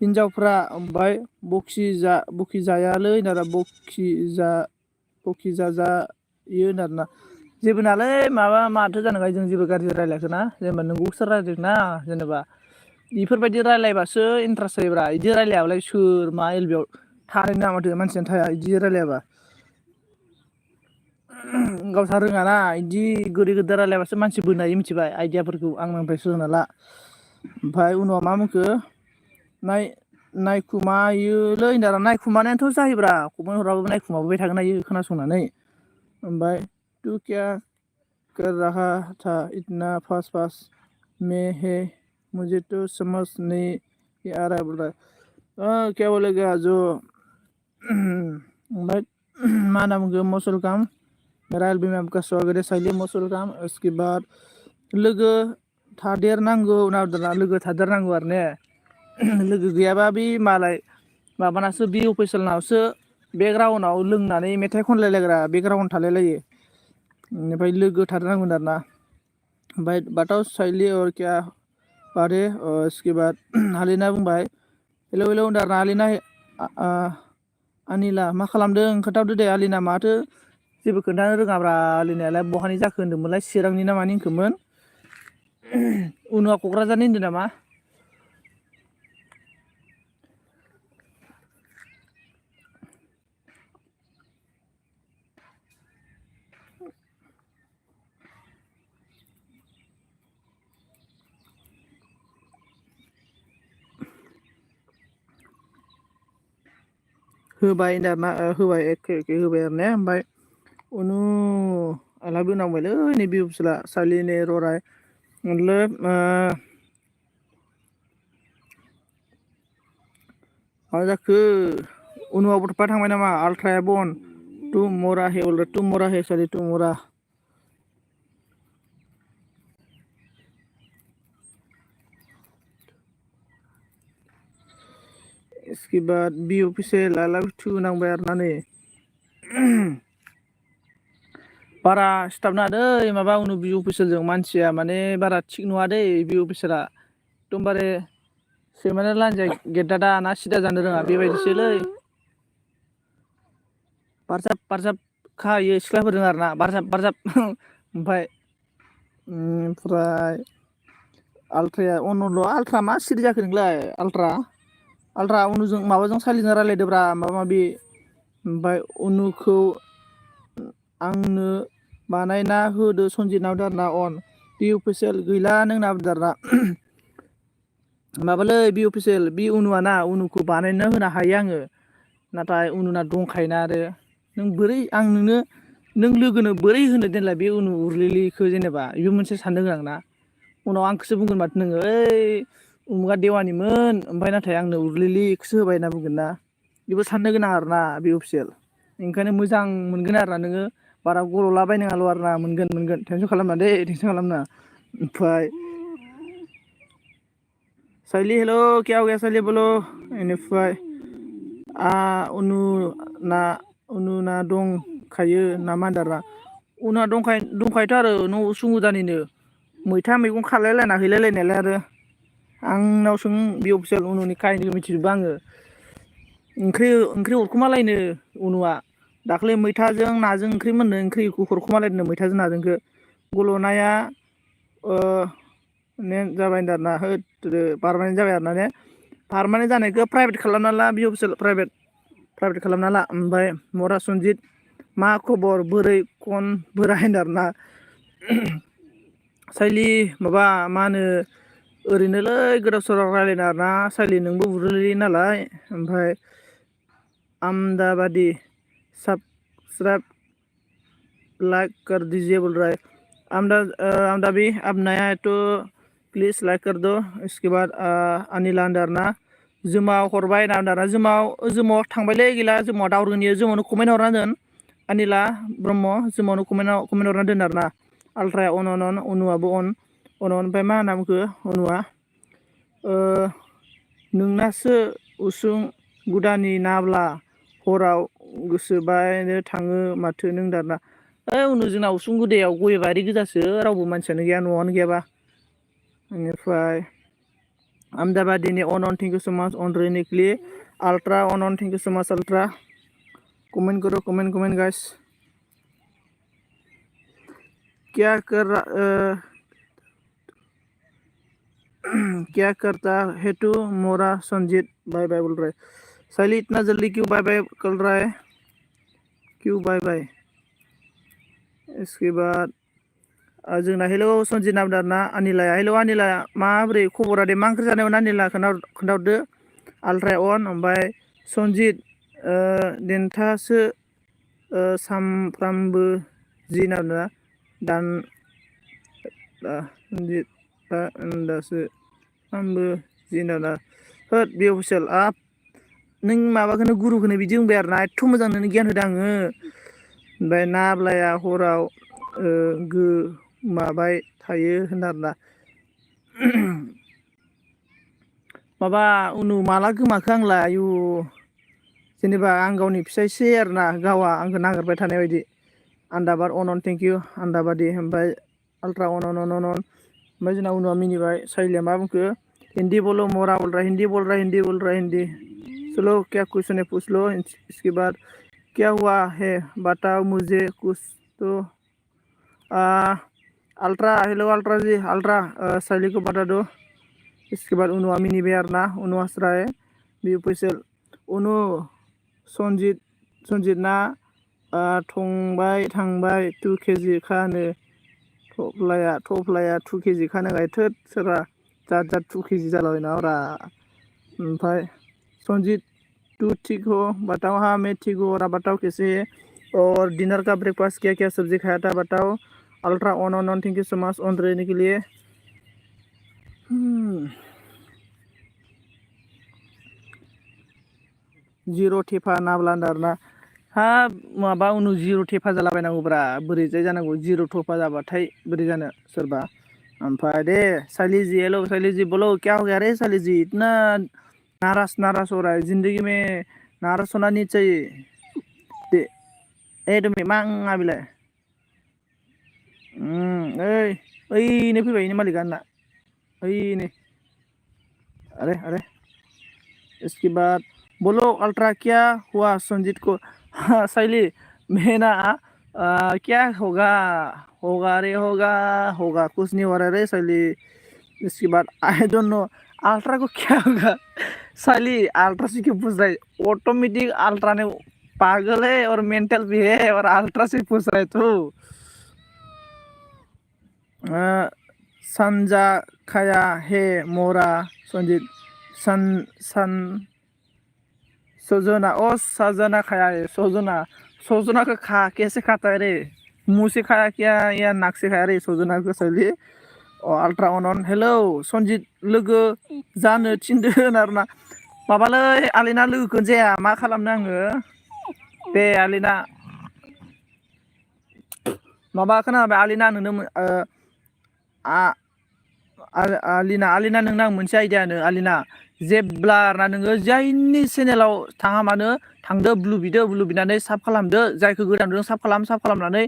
हिनजावफ्रा ओमफ्राय बखि जायालै होनना बखि जाजायो होनना जेबो नालै माथो जानो जों जेबो गाज्रि रायलायखोना जेनेबा नोंगौसो रायलायदोंना जेनेबा बेफोरबायदि रायलायबासो इन्टारेस्ट जायोब्रा बिदि रायलायाबालाय सोर मा एलबियाव थानाय ना माथो मानसियानो थाया बिदि रायलायाबा गावस्रा रोङाना बिदि गोदै गोदै रायलायबासो मानसि बोनो हायो मिथिबाय आइदियाफोरखौ आंनिफ्राय सोलोंना ला ओमफ्राय उनाव मा बुंखो नायखुमायोलै होनदों नायखुमानायाथ' जायोब्रा कमेन्ट हरबाबो नायखुमाबोबाय थागोन हायो खोनासंनानै ओमफ्राय तु क्या कर रहा था इतना फास्ट में है मुझे तो समझ नहीं आ रहा बोल रहा क्या बोलेगा जो ओमफ्राय मा होनना बुंखो मसल काम मेरा एलबी में आपका स्वागत है साइली मसल काम उसके बाद लोगो थादेरनांगौ लोगो थादेरनांगौ आरो ने लोगो गैयाबा बे मालाय माबानासो बि अफिसियेलनावसो बेकग्राउन्डआव लोंनानै मेथाइ खनलायलायग्रा बेकग्राउन्ड थालायलायो बेनिफ्राय लोगो थादेरनांगोन आरोना ओमफ्राय बाथाव साइली और क्या बात है उसके बाद हालिना बुंबाय हेलौ होनदों आरोना हालिना आनिला मा खालामदों खोन्थाहरदो दे आलिना माथो जेबो खोन्थानो रोङाब्रा आलिनायालाय बहानि जाखो होन्दोंमोनलाय चिरांनि ना मानि होनखोमोन उनुआ क'क्राझारनि होनदों नामा होबाय दाना होबाय एखे होबाय आरो ने ओमफ्राय उनु आलाबो नांबायलै नै बि अफिसला सालि ने रराय मतलब मा जाखो उनुआव बथ'फा थांबाय नामा आल्ट्राया बन टू मोरा है ऑलरेडी टू मोरा है सॉरी टू मोरा इसके बाद बी ऑफिसियल आलाबो टू नांबाय आरोना नै बारा स्टाफ ना दै माबा उनु बि अफिसियेलजों मानसिया माने बारा थिग नङा दै बि अफिसारा एकदमबारे सैमाना लान्जाय गेददा ना सिदा जानो रोङा बेबायदिसोलै बारजाब बारजाब खायो सिख्लाफोरजों आरोना बारजाब बारजाब ओमफ्राय आल्ट्राया अनल' आल्ट्रा मा सिरि जाखो नोंलाय आल्ट्रा उनुजों माबाजों सालिजों रायलायदोब्रा माबा माबि ओमफ्राय उनुखौ आंनो बानायना होदो सनजितनाव दारना अन बि अफिसियेल गैला नोंना दारना माबालै बि अफिसियेल बि उनुआ ना उनुखौ बानायना होनो हायो आङो नाथाय उनुना दंखायोना आरो नों बोरै आं नोंनो नों लोगोनो बोरै होनो देनाय बे उनाव उरलिलिखौ जेनेबा बेबो मोनसे साननो गोनां ना उनाव आंखौसो बुंगोन माथो नोङो ओइ उमुगा देवानिमोन ओमफ्राय नाथाय आंनो उरलिलिखौसो होबाय होनना बुंगोन ना बेबो साननो गोनां आरोना बे अफिसियेल ओंखायनो मोजां मोनगोन आरोना नोङो बारा गल'लाबायनाङाल' आरोना मोनगोन टेनसन खालामना दे टेनसन खालामना ओमफ्राय साइली हेल' क्या हो गया साइली बोलो बेनिफ्राय उनु ना दंखायो नामा होनदारा उना दंखायोथ' आरो न' उसुंगुदानिनो मैथा मैगं खालायलायना हैलायलायनायालाय आरो आंनाव सों बि अफिसियेल उनुनि काहिनिखौ मिथिजोबो आङो ओंख्रि हरखुमालायनो उनुआ दाख्लै मैथाजों नाजों ओंख्रि मोननो ओंख्रिखौ हरखुमालायनो मैथाजों नाजोंखौ गल'नाया जाबाय आरोना होद पारमानेन्ट जाबाय आरोना ने पारमानेन्ट जानायखौ प्राइभेट खालामना ला बि अफिसियेल प्राइभेट खालामना ला ओमफ्राय मरा सनजित मा खबर बोरै खन बोराय होनदों आरोना साइली माबा मा होनो ओरैनोलै गोदाव सोराव रायज्लायनो आरोना साइली नोंबो उरलिलि नालाय ओमफ्राय अहमदाबादी सब्सक्राइब लाइक कर दीजिए बोल रहा है अहमदाबी अब नया है तो प्लीज़ लाइक कर दो इसके बाद अनिल आन्दारना जोमाव हरबाय नान्दारा जोमाव थांबायलै गैला जोमाव दावरगोन इयो जोमावनो कमेन्ट हरना दोन अनिला ब्रह्म जोमावनो कमेन्ट हरना दोन आरोना आल्ट्राया अन उनुआबो अन ओमफ्राय मा होनना बुंखो उनुआ नोंनासो उसुं गुदानि नाब्ला हराव गोसोबायनो थाङो माथो नों दाना ओइ उनु जोंना उसुं गुदायाव गय बारि गोजासो रावबो मानसियानो गैया न'आनो गैयाबा बेनिफ्राय अहमदाबादीनि अन थैंक यू सो मच अन रेनिकलि अल्ट्रा अन thank you so much ultra comment करो कमेंट गाइस क्या करता है तू मोरा संजीत बाय बाय बोल रहा है साइली इतना जल्दी क्यों बाय बाय कर रहा है क्यों बाय बाय इसके बाद जोंना हेल' सनजित नामदारना अनिलाया हेल' अनिलाया माबोरै खबरा दे मा ओंख्रि जानायमोन अनिला खोन्थाहरदो आल्ट्राया अन ओमफ्राय सनजित देन्थासो सामफ्रामबो जि नामदा दान सनजित दासो सामबो जि नामदा होद बे अफिसियेल नों माबाखौनो गुरुखौनो बिदि बुंबाय आरोना एथ' मोजां नोंनो गियान होदों आङो ओमफ्राय नाब्लाया हराव माबाय थायो होनो आरोना माबा उनु माला गोमाखो आंलाय आयु जेनेबा आं गावनि फिसायसो आरोना गावआ आंखौ नागिरबाय थानाय बायदि आन्दाबार अन थेंक इउ आन्दाबादि ओमफ्राय आल्ट्रा अन ओमफ्राय जोंना उनाव मिनिबाय साइलिया मा बुंखो हिन्दी बोलो मोरा बोल रहा हिन्दी चलो क्या क्वेश्चन है पूछ लो इसके बाद क्या हुआ है बताओ मुझे कुछ तो अल्ट्रा हेलो अल्ट्रा जी अल्ट्रा साइली को बता दो इसके बाद उनुआ मिनिबाय आरोना उनु आस्राय बि अफिसियेल उनु सनजितना थांबाय 2 केजि खानो थफ्लाया 2 केजि खानो गायथोद सोरबा जात 2 केजि जालाबायनाब्रा ओमफ्राय संजीत तू ठीक हो बताओ हाँ मैं ठीक हूँ और आप बताओ कैसे है और डिनर का ब्रेकफास्ट क्या क्या सब्जी खाया था बताओ। Ultra on, thank you so much on रहने के लिए। जिर' थेफा ना ब्लान्डार ना हा माबा उनु जिर' थेफा जालाबायनांगौब्रा बोरैजाय जानांगौ जिर' थेफा जाबाथाय बोरै जानो सोरबा। ओमफ्राय दे साइली जी हेलो साइली जी बोलो क्या हो गया रे साइली जी इतना नाराज हो रहा है जिंदगी में नाराज होना नहीं चाहिए। दे ए तुम्हें मांगा बिलाय ओइ ओइनो फैबाय इनो मालिका आंना ओइनो अरे इसके बाद बोलो अल्ट्रा क्या हुआ संजीत को। हाँ साइली मैं ना क्या होगा होगा रे होगा कुछ नहीं हो रहा रे साइली। इसके बाद आई डोंट नो अल्ट्रा को क्या होगा। साइली अल्ट्रा से क्यों पूछ रहा है ऑटोमेटिक अल्ट्रा ने पागल है और मेंटल भी है और अल्ट्रा से पूछ रहा है तू। संजा खाया है मोरा संजीत सन सन सजना ओ सजना खाया है सजना को खा कैसे खाता है रे मुंह से खाया क्या या नाक से खाया रे सजना को साइली। अल्ट्रा अन हेलौ सनजित लोगो जानो थिनदों आरोना माबालै आलिना लोगोखौनो जाया मा खालामनो आङो दे आलिना माबा खोनाबाय आलिना नोंनो आलिना नोंनो आं मोनसे आइडिया होनो आलिना जेब्ला नोङो जायनि चेनेलाव थाङा मानो थांदो ब्लु बिनानै साब खालामदो जायखौ गोदानदों साब खालामनानै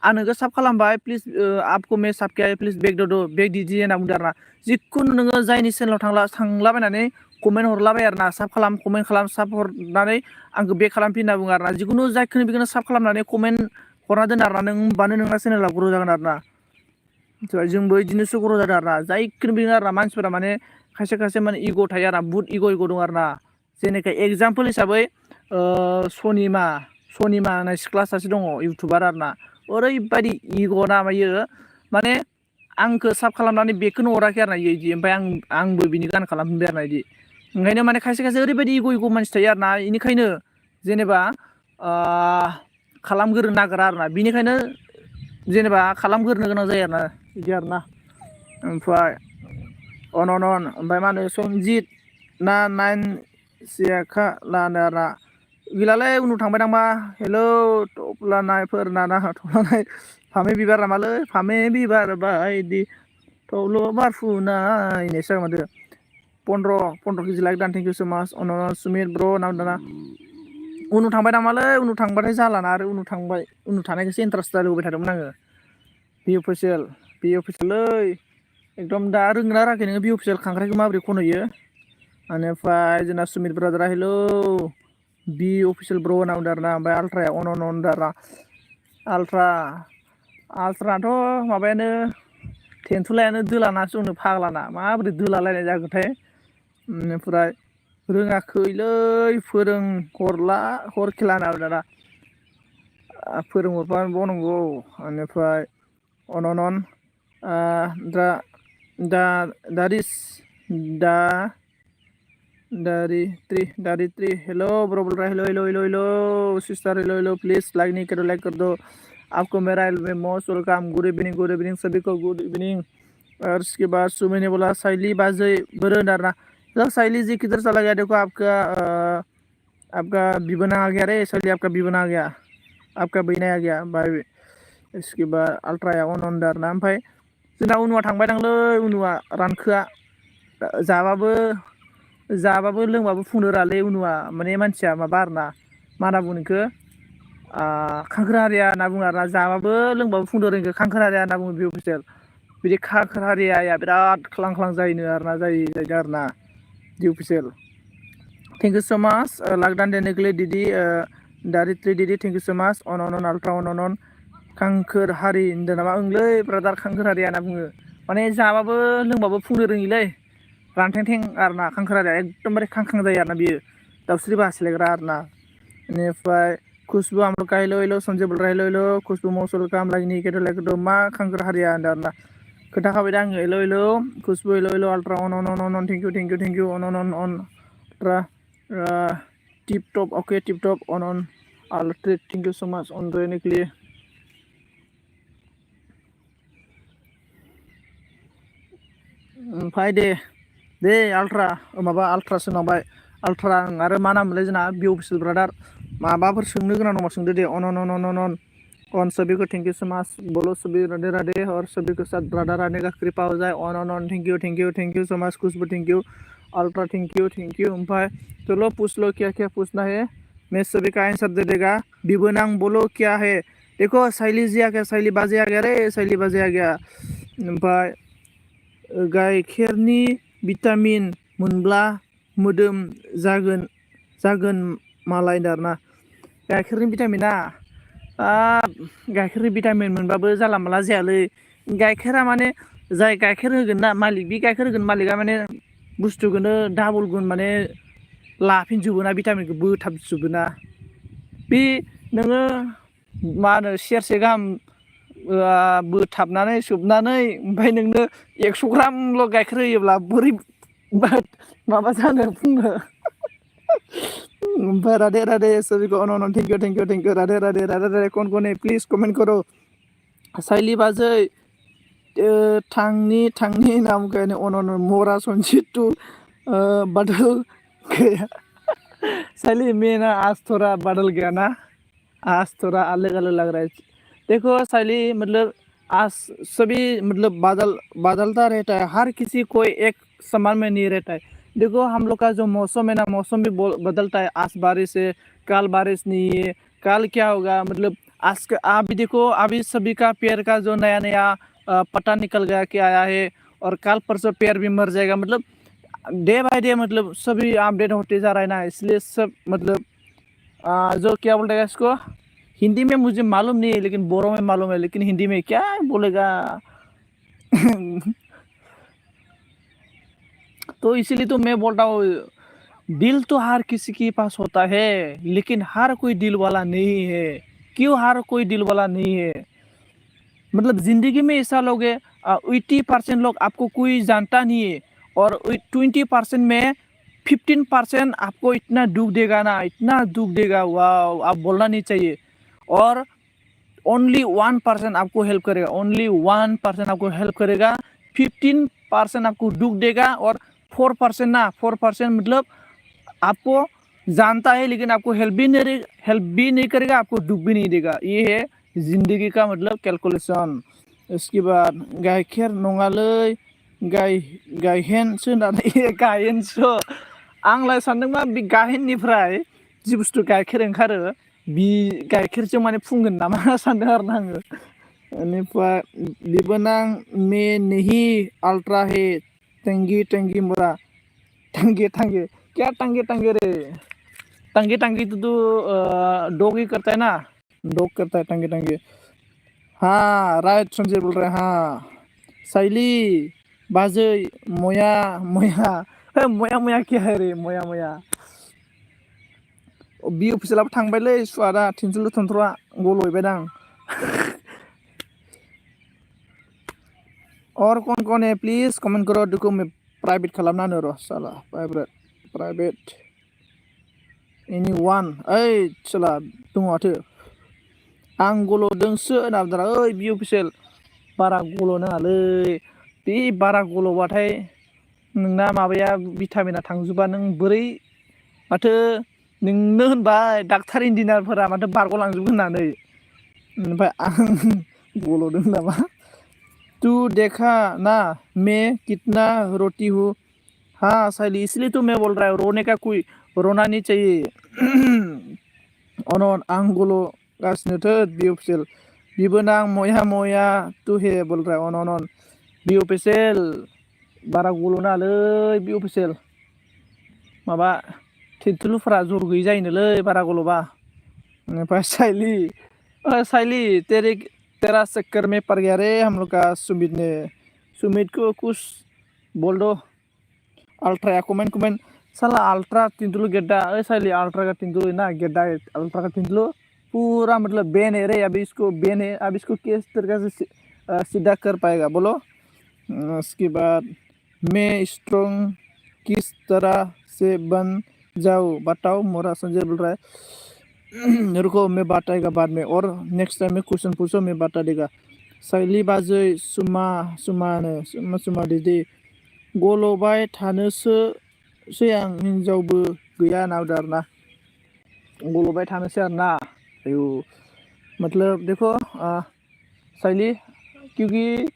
आं नोंखौ साब खालामबाय प्लिज आपको मैं साब किया प्लिज बेग दो बेग दीजिए होनना बुंदों आरोना जिखुनु नोङो जायनि चेनेलाव थांलाबायनानै कमेन्ट हरलाबाय आरोना साब खालाम कमेन्ट खालाम साब हरनानै आंखौ बेग खालामफिन होनना बुङो आरोना जिखुनु जायखौनो बेखौनो साब खालामनानै कमेन्ट हरना दोन आरोना नों होनबानो नोंना चेनेला ग्र' जागोन आरोना जोंबो बिदिनोसो ग्र' जादों आरोना जायखौनो बेनो आरोना मानसिफोरा माने खायसे माने इग' थायो आरोना बुहुत इग' दं आरोना जेनेखा एगजामपोल हिसाबै सनिमा होननाय सिख्ला सासे दङ इउटुबार आरोना ओरैबायदि इग' ना मायो माने आंखौ साब खालामनानै बेखौनो हराखै आरोना इदि ओमफ्राय आंबो बिनि गान खालामफिनबाय आरोना इदि ओंखायनो माने खायसे ओरैबायदि इग' मानसि थायो आरोना बेनिखायनो जेनेबा खालामग्रोनो नागिरा आरोना बिनिखायनो जेनेबा खालामग्रोनो गोनां जायो आरोना बिदि आरोना ओमफ्राय अन ओमफ्राय मा होनो संजित ना नाइन सियाखा लानारा गैलालै उनाव थांबाय नामा हेलौ थफ्लानायफोर नाना थफ्लानाय फामे बिबार नामालै फामे बिबार बायदि थब्ल' बारफुनाय होननायसो जागोन माथो 15 केजि लाइक दान थेंक इउ सो माच अन सुमित ब्र नाम दाना उनाव थांबाय नामालै उनाव थांबाथाय जालाना आरो उनाव थांबाय उनाव थानायखौसो इन्टारेस्ट जालुबाय थादोंमोन आङो बि अफिसियेललै एकदम दा रोंगोना राखै नोङो बि अफिसियेल खांख्राइखौ माबोरै खन'यो बेनिफ्राय जोंना सुमित ब्रादारा हेलौ बि अफिसियेल ब्र होनना बुंदों आरोना ओमफ्राय आल्ट्राया अन होनदों आरोना आल्ट्राथ' माबायानो थेन्थुलायानो दोलानासो दंनो फाग्लाना माबोरै दोलालायनाय जाखोथाय ओमफ्राय रोङाखैलै हर खेला होनना बुंदों दाना फोरोंहरबा बावनांगौ बेनिफ्राय अन दारिस दारित्री हेलो ब्रो बोल रहा है hello sister hello please like नहीं करो लाइक कर दो आपको मेरा मोस्ट वेलकम गुड इवनिंग सभी को गुड इवनिंग और उसके बाद सुमी ने बोला साइली बाजै बरो डरना तो साइली जी किधर चला गया देखो आपका बिबना आ गया रे साइली आपका बिबना आ गया आपका बहना आ गया भाई इसके बाद अल्ट्राया अन डरना ओमफ्राय जोंना उनुआ थांबाय दांलै उनुआ रानखोआ जाबाबो लोंबाबो फुंनो रालै उनुआ माने मानसिया माबा आरोना मा होनना बुङो बेखौ खांखोरारिया होनना बुङो आरोना जाबाबो लोंबाबो फुंनो रोंगो खांखोरारिया होनना बुङो बि अफिसियेल बिदि खांखोरारियाया बिराद ख्लां जायोनो आरोना जायो आरोना बि अफिसियेल थेंक इउ सो माच लाकडान देनेगले दिदी दारित्री दिदी थेंक इउ सो माच अन अल्ट्रा अन खांखोर हारि होनदों नामा ओंलै ब्रादार खांखोर हारिया होनना बुङो माने जाबाबो लोंबाबो फुंनो रोङिलै रानथेंथें आरोना खांखोरारिया एकदमबारे खां जायो आरोना बियो दाउस्रि बास्लायग्रा आरोना बेनिफ्राय खुशबु आमरका हेलो सन्जय बोल रहा हेलो खुशबु मौसल काम लागिनि केट लाइक मा खांखोर हारिया होनदों आरोना खोन्थाखाबाय दा आङो हेलो खुशबु हेलो अल्ट्रा अन थेंक इउ अन अल्ट्रा टिप टप अके टिप टप अन अल्ट्रेट thank you so much on रहने के लिए। ओमफ्राय दे आल्ट्रा माबा आल्ट्रासो नांबाय आल्ट्रा आरो मा नाम मोनलाय जोंना बि अफिसियेल ब्रादार माबाफोर सोंनो गोनां दंबा सोंदो दे अन अन अन अन अन ऑन सभी को थैंक यू सो मच बोलो सभी राधे राधे और सभी के साथ ब्रदर आने का कृपा हो जाए on on on thank you so much Khushbu thank you ultra thank you ओमफ्राय चलो पूछ लो क्या क्या पूछना है मैं सभी का आंसर दे देगा बिबनांग बोलो क्या है देखो शैली जी आ गया शैली बाजे आ गया रे शैली बाजे आ गया ओमफ्राय गाइखेरनि भिटामिन मोनब्ला मोदोम जागोन मालाय दारना गाइखेरनि भिटामिना गाइखेरनि भिटामिन मोनबाबो जाला माला जायालै गाइखेरा माने जाय गाइखेर होगोन ना मालिक बे गाइखेर होगोन मालिका माने बुस्थुखौनो डाबल गुन माने लाफिनजोबो ना भिटामिनखौ बोथाबजोबो ना बे नोङो मा होनो सेरसे गाहाम बोथाबनानै सोबनानै ओमफ्राय नोंनो 100 ग्रामल' गाइखेर होयोब्ला बोरै माबा जानो बुङो ओमफ्राय राधे राधे सभी को अन थैंक यू राधे राधे कौन है प्लीज कमेंट करो शैली बाजै थांनि नाम कहने अन मोरा संजितु बादल गया शैली में ना आज थोड़ा बादल गया ना आज थोड़ा अलग अलग लग रहा है देखो शैली मतलब आज सभी मतलब बादलता रहता है हर किसी कोई एक समान में नहीं रहता है देखो हम लोग का जो मौसम है ना मौसम भी बदलता है आज बारिश है कल बारिश नहीं है कल क्या होगा मतलब आज का अभी देखो अभी सभी का पेड़ का जो नया नया पत्ता निकल गया के आया है और कल परसों पेड़ भी मर जाएगा मतलब डे बाय डे मतलब सभी अपडेट होते जा रहा है ना इसलिए सब मतलब जो क्या बोलते हैं इसको हिंदी में मुझे मालूम नहीं है लेकिन बोरो में मालूम है लेकिन हिंदी में क्या बोलेगा तो इसीलिए तो मैं बोल रहा हूँ दिल तो हर किसी के पास होता है लेकिन हर कोई दिल वाला नहीं है क्यों हर कोई दिल वाला नहीं है मतलब जिंदगी में ऐसा लोग है 80% लोग आपको कोई जानता नहीं है और 20% में 15% आपको इतना दुख देगा ना इतना दुख देगा वाह आप बोलना नहीं चाहिए और ओनली 1% आपको हेल्प करेगा ओनली 1% आपको हेल्प करेगा 15% आपको दुख देगा और 4% मतलब आपको जानता है लेकिन आपको हेल्प भी नहीं करेगा आपको दुख भी नहीं देगा ये है जिंदगी का मतलब कैलकुलेशन इसके बाद गाइखेर नङालै गायहेनसो होननानै गायहेनसो आंलाय सानदोंमा बे गायहेननिफ्राय जि बुस्थु गाइखेर ओंखारो बि गाइखेरजों माने फुंगोन नामा सानदों आरो ना आङो बेनिफ्राय बिबनां में नहीं अल्ट्रा है टंगी मोरा टंगे क्या टंगे रे टंगे तो डॉग ही करता है ना डॉग करता है टंगे हाँ राइट संजय बोल रहे हैं हाँ शैली बाजै मोया मोया क्या है रे मोया बि अफिसियेलाबो थांबायलै सुवादा थिनसुलु थन्थ्रआ गल'हैबायदां और कौन है प्लीज कमेंट करो देखो मैं प्राइवेट खालामना होनो र' साला प्राइवेट एनी वान ओइ साला दङ माथो आं गल'दोंसो होनना बुंदोंरा ओइ बि अफिसियेल बारा गल' नाङालै बे बारा गल'बाथाय नोंना माबाया भिटामिना थांजोबा नों बोरै माथो नोंनो होनबाय डाक्टार इन्जिनियारफोरा माथो बारग'लांजोबो होननानै ओमफ्राय आं गल'दों नामा तू देखा ना मैं कितना रोती हूँ हाँ शैली इसलिए तो मैं बोल रहा हूँ रोने का कोई रोना नहीं चाहिए अनन आं गल'गासिनोथो बि अफिसियेल बिबोनां मोया तू हे बोल रहा है अन बि अफिसियेल बारा गल' नाङालै बि अफिसियेल माबा थिनथुलुफोरा जर गैयै जायोनोलै बारा गल'बा ओमफ्राय शैली तेरा चक्कर में पड़ गया रे हम लोग का सुमित को कुछ बोल दो अल्ट्रा कमेंट साला अल्ट्रा तिंतुलु गेड्डा अरे शैली अल्ट्रा का तिंतुलु ना गेड्डा अल्ट्रा का तिंतुलु पूरा मतलब बैन है रे अभी इसको बैन है अब इसको किस तरीके से सीधा कर पाएगा बोलो उसके बाद मैं स्ट्रॉन्ग किस तरह से बन जाऊँ बताओ मोरा संजय बोल रहा है रुको मैं बताएगा बाद में और नेक्स्ट टाइम में क्वेश्चन पूछो मैं बता देगा साइली बाजै सुमा दीदी गल'बाय थानोसै आं हिनजावबो गैया नावदो आरोना गल'बाय थानोसै आरोना आयु मतलब देखो साइली क्योंकि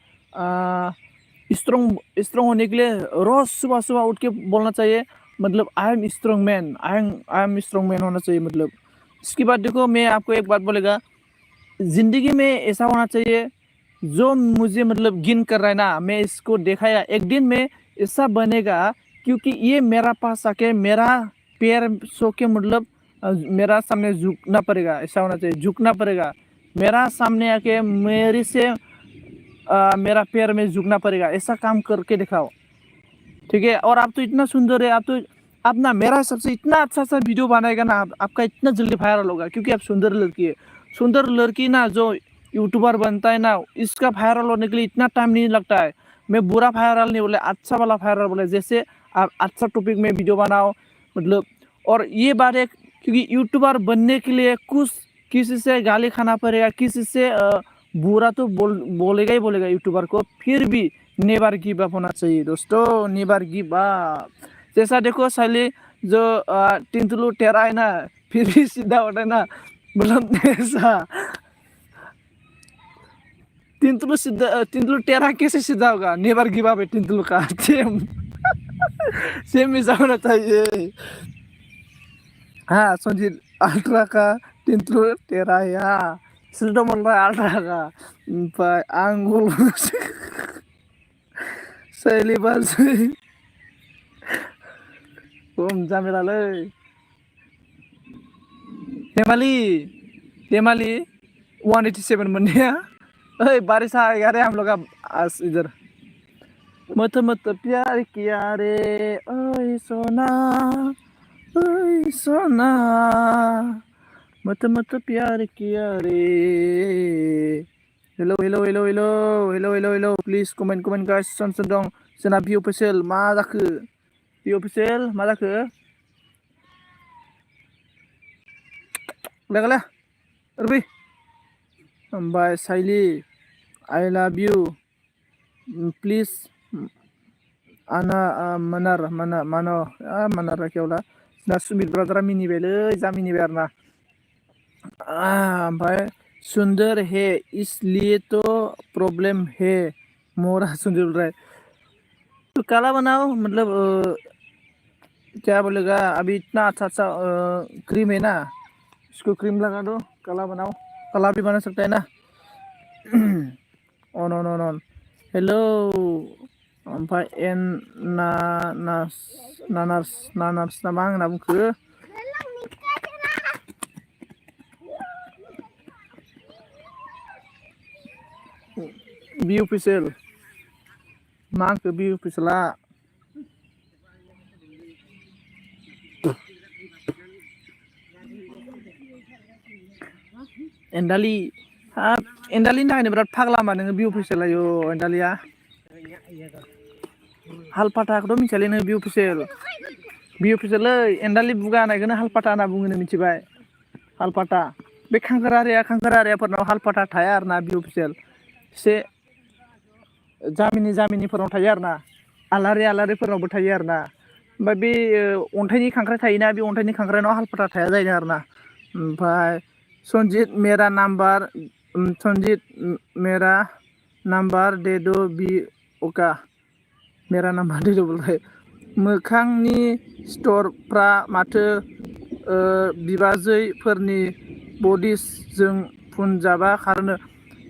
स्ट्रॉन्ग होने के लिए रोज सुबह सुबह उठ के बोलना चाहिए मतलब I am strong man I am strong man होना चाहिए मतलब इसके बाद देखो मैं आपको एक बात बोलेगा जिंदगी में ऐसा होना चाहिए जो मुझे मतलब गिन कर रहा है ना मैं इसको दिखाया एक दिन में ऐसा बनेगा क्योंकि ये मेरा पास आके मेरा पैर सो के मतलब मेरा सामने झुकना पड़ेगा ऐसा होना चाहिए झुकना पड़ेगा मेरा सामने आके मेरे से मेरा पैर में झुकना पड़ेगा ऐसा काम करके दिखाओ ठीक है और आप तो इतना सुंदर है आप ना मेरा हिसाब से इतना अच्छा सा वीडियो बनाएगा ना आपका इतना जल्दी वायरल होगा क्योंकि आप सुंदर लड़की है सुंदर लड़की ना जो यूट्यूबर बनता है ना इसका वायरल होने के लिए इतना टाइम नहीं लगता है मैं बुरा वायरल नहीं बोले अच्छा वाला वायरल बोले जैसे आप अच्छा टॉपिक में वीडियो बनाओ मतलब और ये बात है क्योंकि यूट्यूबर बनने के लिए कुछ किसी से गाली खाना पड़ेगा किसी से बुरा तो बोलेगा ही बोलेगा यूट्यूबर को फिर भी नेवर गिव अप होना चाहिए दोस्तों नेवर गिव अप जैसा देखो साइली जो तिंतुलू टेरा है ना फिर भी सीधा होता है ना मतलब ऐसा तिंतुलू टेरा कैसे सीधा होगा नेवर गिव अप है तिंतुलू का सेम ऐसा होना चाहिए हाँ संजीत अल्ट्रा का तिंतुलू टेरा या सिल्टो मोल्ला अल्ट्रा का ओमफ्राय आंगुल साइली बाजै खम जामेलालै देमाली 187 मोननाया ओए बारिश आ गया रे हम लोग आज इधर मत मत प्यार किया रे ओए सोना मत मत प्यार किया रे हेलो प्लीज कमेंट गाइस सन दं जोंना भि अफिसियेल मा जाखो भि अफिसियेल मा जाखो ले रुबि ओमफ्राय साइली आई लव यू प्लीज आना मनार राखेवला ना सुमित ब्रादारा मिनिबायलै जा मिनिबाय आरोना ओमफ्राय सुंदर है इसलिए तो प्रॉब्लम है मोरा सुंदर रहा है तो काला बनाओ मतलब क्या बोलेगा अभी इतना अच्छा क्रीम है ना इसको क्रीम लगा दो काला बनाओ काला भी बना सकता है ना ऑन हेलो ओमफ्राय नानार्स ना मा होनना बुंखो बि अफिसियेल मा होनखो बि अफिसियेला एन्डालि हाब एन्डालिनि थाखायनो बिराद फाग्ला होमबा नोङो बि अफिसियेल आयौ एन्डालिया हालपाटाखौथ' मिथियालै नोङो बि अफिसियेलै एन्डालि बुगा होननायखौनो हालपाटा होनना बुङो नों मिथिबाय हालपाटा बे खांखोरारियाफोरनाव हालपाटा थाया आरोना बि अफिसियेल एसे जामिनिफोराव थायो आरोना आलारिफोरनावबो थायो आरोना ओमफ्राय बे अन्थाइनि खांख्राइ थायोना बे अन्थाइनि खांख्राइनाव हालपाटा थाया जायो आरोना ओमफ्राय संजीत मेरा नंबर दे दो बि ओका मेरा नंबर दे दो बोलबाय मोखांनि सिथरफ्रा माथो बिबाजैफोरनि बडिसजों फुनजाबा खारनो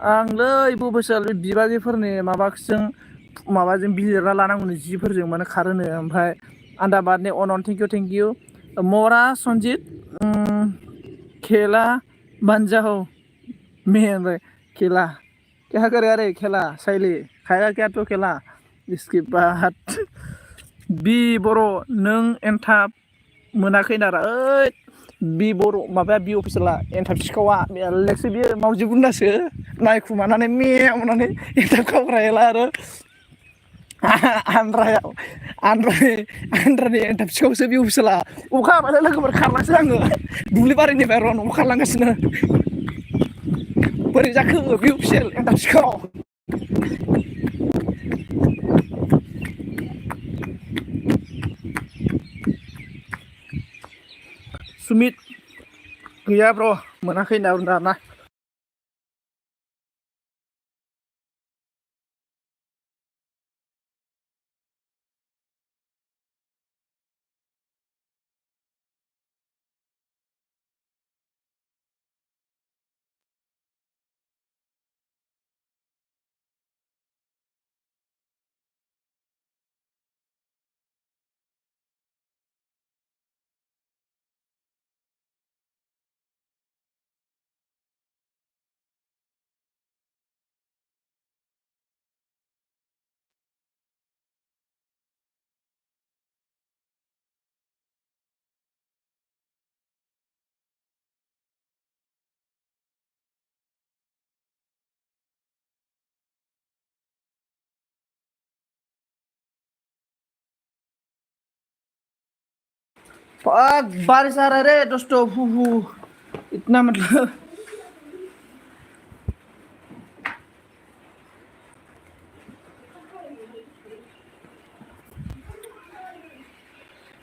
आंलै बबेसोल बिबाजैफोरनि माबाजों बिलिरना लानांगौनो जिफोरजों माने खारोनो ओमफ्राय आन्दाबादनि अनन थेंक इउ मरा संजीत खेला बन जाओ मैं खेला क्या करे अरे खेला साइली खाया क्या तो खेला इसके बाद बि बर' नों एनथाब मोनाखै नारा ओइ बि बर' माबाया बि अफिसियेला एनथाब सिखावा लेगसो बियो मावजि गुन्दासो नायखुमानानै मेवनानै एनथाब खावग्रायाला आरो आन्द्रायाव आन्द्रानि एनथाब सिखावसो बि अफिसाला अखा हाबाथाय लोगोफोर खारलांसै आङो दुब्लि बारिनिफ्राय र' न'आव खारलांगासिनो बोरै जाखो बि अफिसियेल एनथाब सिखाव सुमित गैया ब्र मोनाखै दाबोना बारिश आ रहा है रे दोस्तों इतना मतलब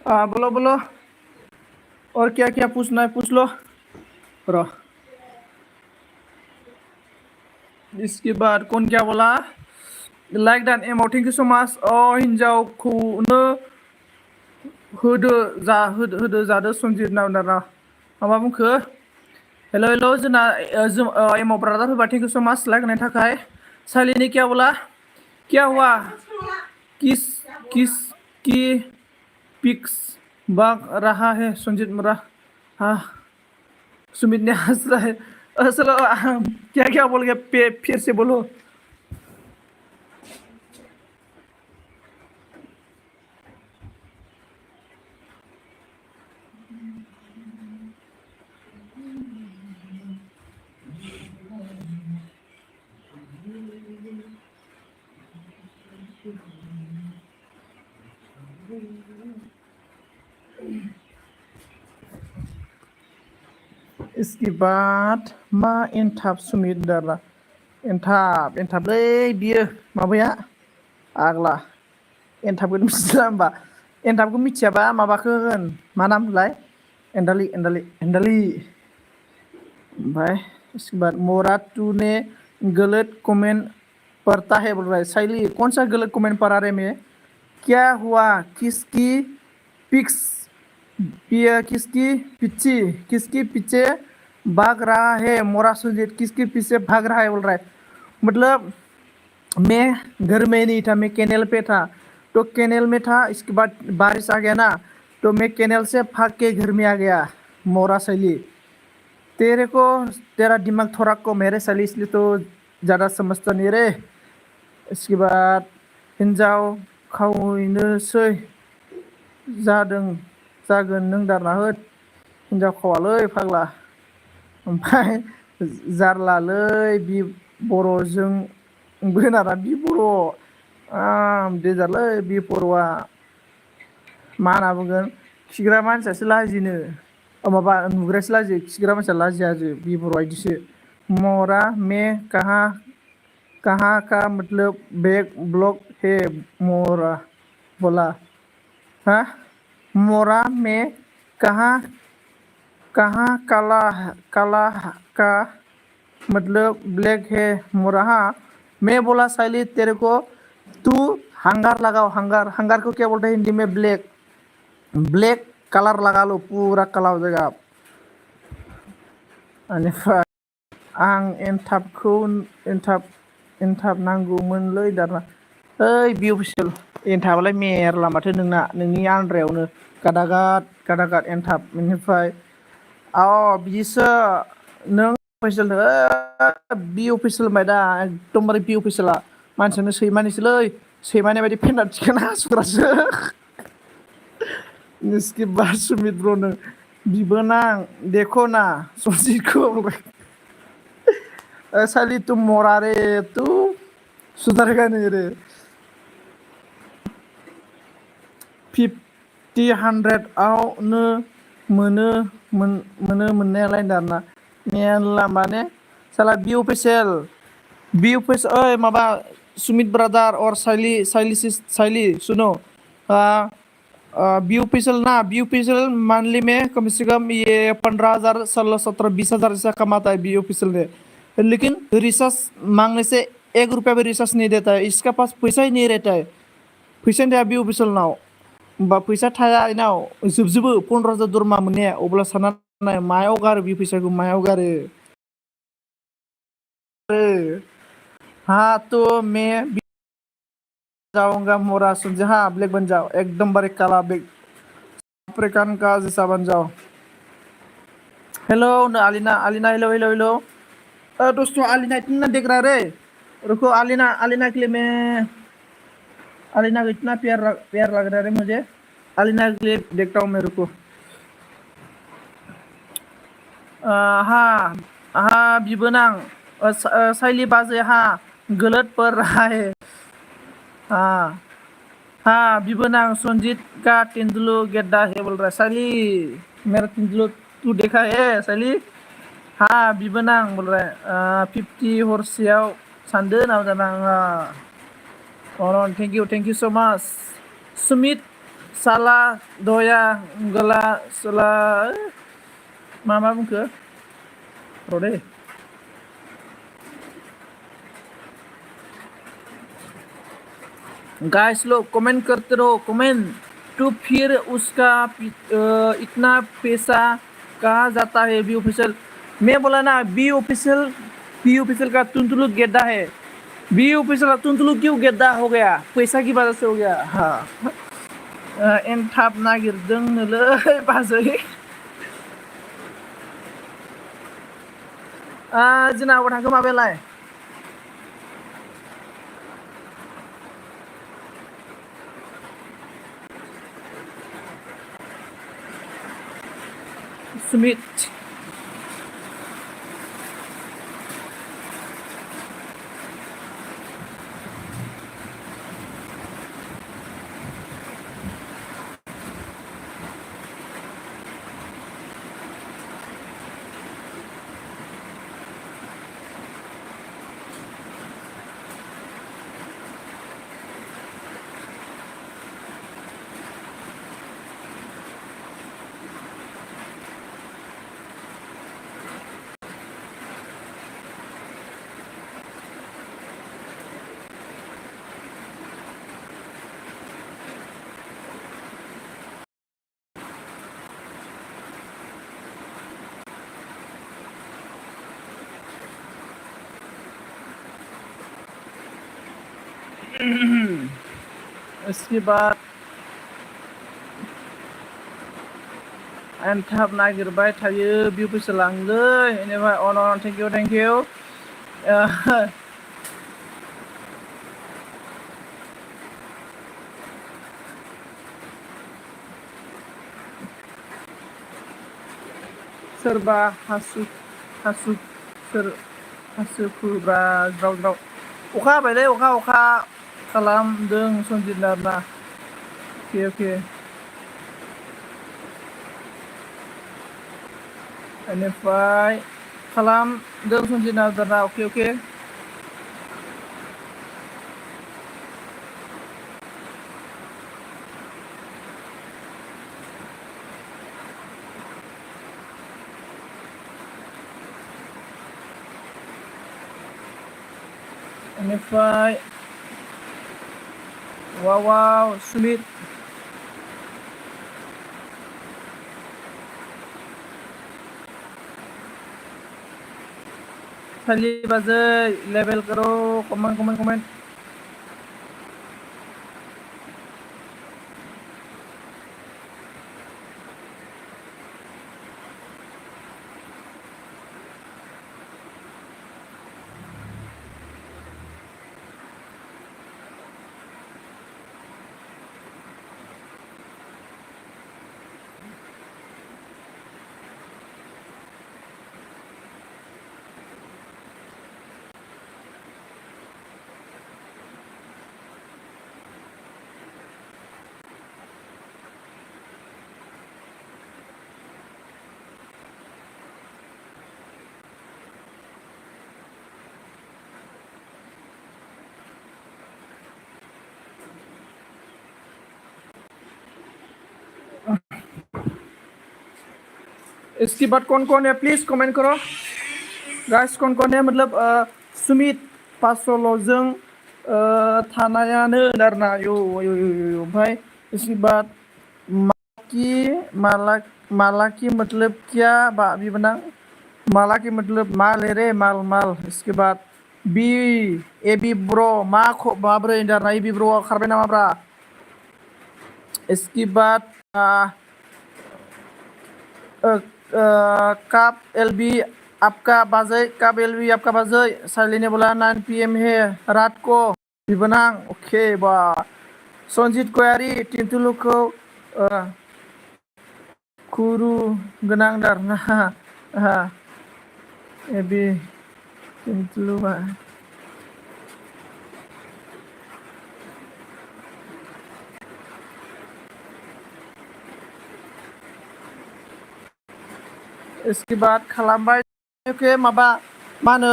बोलो बोलो और क्या क्या पूछना है पूछ लो ब्रो इसके बाद कौन क्या बोला लाइक दैट एमाव थेंक यू सो मच हिन्जावखौनो होदो जादो सन्जित नावदारा माबा बुंखो हेलो हेलो जोंना एमाव ब्रादार होबा thank you so much like होनायनि थाखाय सालिनी क्या बोला क्या हुआ किस किस की पिक्स बाग रहा है संजीत मुरा हाँ सुमित ने हंस रहा है असल क्या क्या बोल गया फिर से बोलो इसके बाद मा एनथाब सुमित दारा एनथाबलै बियो माबाया आग्ला एनथाबखौ मिथिला होमबा एनथाबखौ मिथियाबा माबाखौ होन मा नाम होनलाय एन्डालि ओमफ्राय इसके बाद मोरा तूने गलत कमेंट पढ़ता है बोल रहा है साइली कौन सा गलत कमेंट पढ़ा रहे मैं क्या हुआ किसकी पिक्स किसकी पीछे भाग रहा है मोरा सुजीत किसके पीछे भाग रहा है बोल रहा है मतलब मैं घर में नहीं था मैं कैनल पे था तो कैनल में था इसके बाद बारिश आ गया ना तो मैं कैनल से भाग के घर में आ गया मोरा शैली तेरा दिमाग थोड़ा कम है रे शैली इसलिए तो ज़्यादा समझता नहीं रे इसके बाद हिन्जाव खावैनोसै जागोन नों दारना हो हिन्जाव खावालै फाग्ला ओमफ्राय जारलालै बि बर'जों बोनारा बि बर' देजारलै बि बर'आ मा होनना बुंगोन खिग्रा मानसियासो लाजिनो माबा नुग्रायासो लाजियो खिग्रा मानसिया लाजिया बि बर' इदिसो मोरा में कहाँ का मतलब बैक ब्लॉक है मोरा बोला हाँ मोरा में कहाँ काला का मतलब ब्लैक है मोरा हाँ मैं बोला साइली तेरे को तू हंगार लगाओ हंगार को क्या बोलते हैं हिंदी में ब्लैक कलर लगा लो पूरा कलर हो जाएगा बेनिफ्राय आं एनथाब नांगौमोनलै दाना ओइ बि अफिसियेल एनथाबालाय मेरला माथो नोंनि आन्द्रायावनो गादागाद एनथाब बेनिफ्राय बिदिसो नों अफिसियेल बि अफिसियेल होनबाय दा एकदमबारे बि अफिसियेला मानसियानो सैमानिसोलै सैमानि बायदि फेन्दा थिखोना हासुग्रासो इसके बाद सुमित ब्रो नों बिबोनां देखो ना संजीत को साली तुम मोरा रे तू सुधरेगा नहीं रे 50 100आवनो मोननायालाय दाना मेरला माने साला बी ऑफिशियल ओए माबा सुमित ब्रदर और साइली सुनो बी ऑफिशियल ना बी ऑफिशियल मंथली में कम से कम ये 15,000 16 17 20,000 ऐसा कमाता है बी ऑफिशियल में। लेकिन रिचार्ज मांगने से 1 रुपया भी रिचार्ज नहीं देता है, इसका पास पैसा ही नहीं रहता है। फैसा थाया बे अफिसियेल नाव होमबा फैसा थाया इनाव जोबजोबो 15,000 दरमा मोननाया अब्ला सानना नाय मायाव गारो बे फैसाखौ मायाव गारो। हाँ तो मैं जाऊंगा मोरा सुन हाँ ब्लैक बन जाओ एकदम बारे काला ब्लैक अफ्रीकन का जैसा बन जाओ। Hello Alina Alina hello hello hello दोस्तों आलिना इतना देख रहा रे रुको आलिना आलिना के लिए मैं अलीना को इतना प्यार लग रहा है मुझे। अलीना के लिए देखता हूँ मेरे को। हाँ हाँ बिबोनां साइली बाजे हाँ गलत पड़ रहा है। हाँ हाँ बिबोनां संजीत का तेंदुलु गेड्डा है बोल रहा है साइली मेरा तेंदुलु तू देखा है साइली। हाँ बिबोनां बोल रहा है 50 हरसेयाव सानदो नाव जाना thank you so much Sumit साला दया गला सला मा बुंखो र' दे गाइस लोग कमेंट करते रहो कमेंट तो फिर उसका इतना पैसा कहाँ जाता है बी ऑफिशियल। मैं बोला ना बी ऑफिशियल का तुंतुलु गेड्डा है। बी ऑफिशियल का तुंतुलु क्यों गेड्डा हो गया पैसा की वजह से हो गया। हाँ एनथाब नागिरदों नोलै बाजै जोंना आबाव थांखो माबायालाय सुमित इसके बाद एनथाब नागिरबाय थायो बि ऑफिसियल लांलै बेनिफ्राय अन थेंक इउ सोरबा सोर हासुखुब्रा ज्राव ज्राव अखा हाबायलै अखा खालामदों सनजित नारना अके बेनिफ्राय खालामदों सनजित नारना अके बेनिफ्राय वाव सुमित साइली बाजै लेवल करो कमेंट इसके बाद कौन है प्लीज कमेंट करो गाइस कौन है मतलब सुमित पासल'जों थानायानो आरोना यो ओमफ्राय इसके बाद माला की मतलब क्या बिबना माला की मतलब माल है रे माल इसके बाद बी ए बी ब्रो माब्रै होनदों ए बी ब्रो खारबाय नामाब्रा इसके बाद कप एलबी आपका बाजै साइलेने बोला 9 PM है रात को बिबनां ओके बा सनजित गयारी टिन्टुलुखौ खुरु गोनांदार ना एबी टिन्टुलुआ इसके बाद खालामबाय ओके माबा मा होनो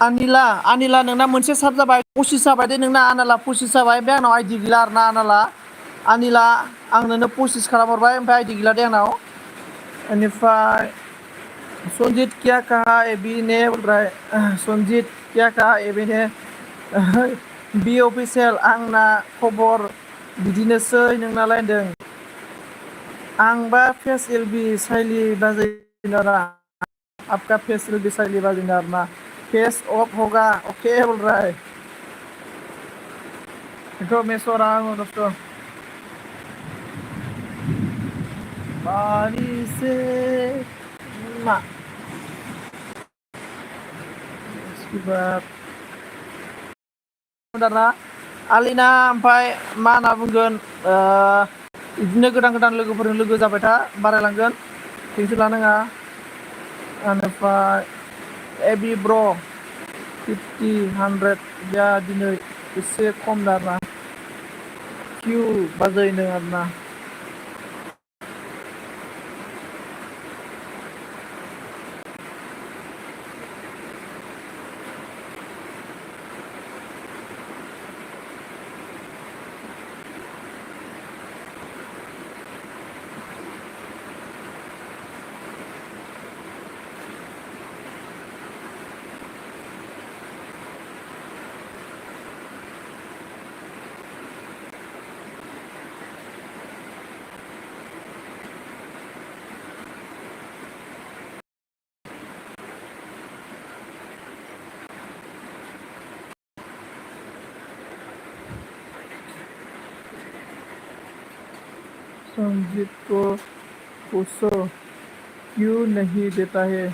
आनिला नोंना मोनसे साब जाबाय 25 जाबाय दे नोंना आनाला 25 जाबाय ओमफ्राय आंनाव आइडि गैला आरोना आनिला आं नोंनो 25 खालामहरबाय ओमफ्राय आइडि गैला दे आंनाव बेनिफ्राय संजीत क्या कहा एबी ने ओमफ्राय संजीत क्या कहा एबी ने बी अफिसियेल आंना खबर बिदिनोसै नोंनालाय होनदों आंबा फेस एलबी साइलि बाजायनारा आपका फेस एलबी साइलि बाजायनार ना फेस ऑफ होगा ओके बोल रहा है देखो मैं सो रहा हूँ दोस्तों बारिश से मा इसके बाद दाना आलिना ओमफ्राय मा होनना बुंगोन बिदिनो गोदान लोगोफोरजों लोगो जाबाय था बारायलांगोन टेनसन लानाङा बेनिफ्राय एबी ब्र 50 100 या दिनै एसे खम आरोना किउ बाजायनो आरोना संजीत को पूछो क्यों नहीं देता है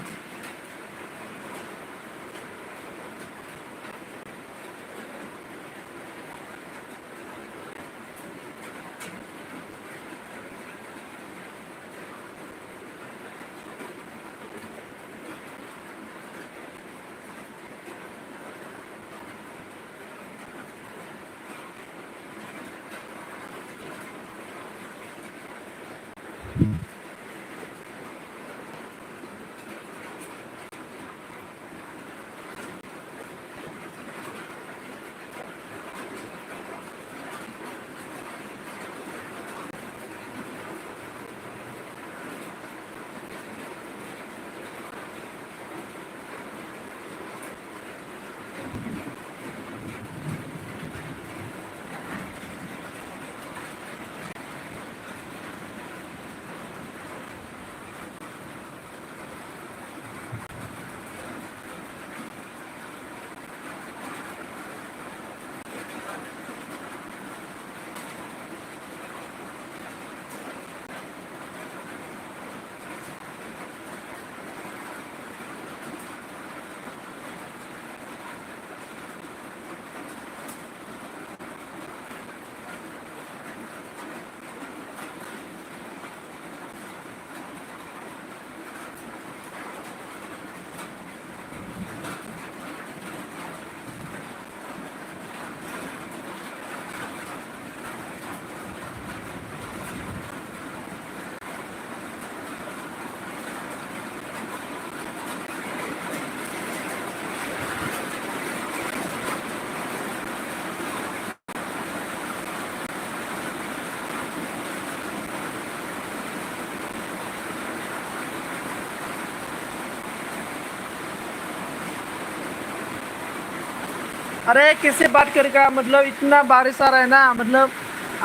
अरे कैसे बात करेगा, मतलब इतना बारिश आ रहा है ना, मतलब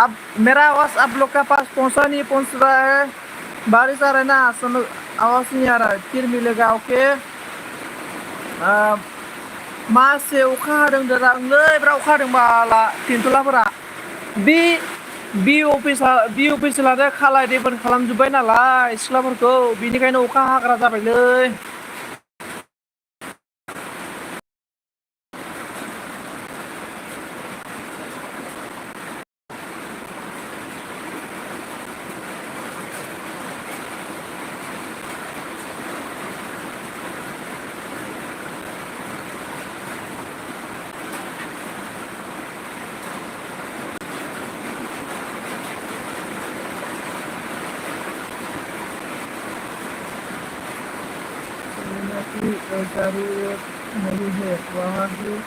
अब मेरा आवाज आप लोग का पास पहुंच रहा है। बारिश आ रहा है ना, समझ, आवाज नहीं आ रहा है, फिर मिलेगा। ओके। मासे अखा हादों दांलै, बिराद अखा हादों बाला थिनथलाफोरा। बि बि अफिसालानो खालाय दैफोन खालामजोब्बाय नालाय सिख्लाफोरखौ, बिनिखायनो अखा हाग्रा जाबायलै। जरूरत नहीं है वहाँ की।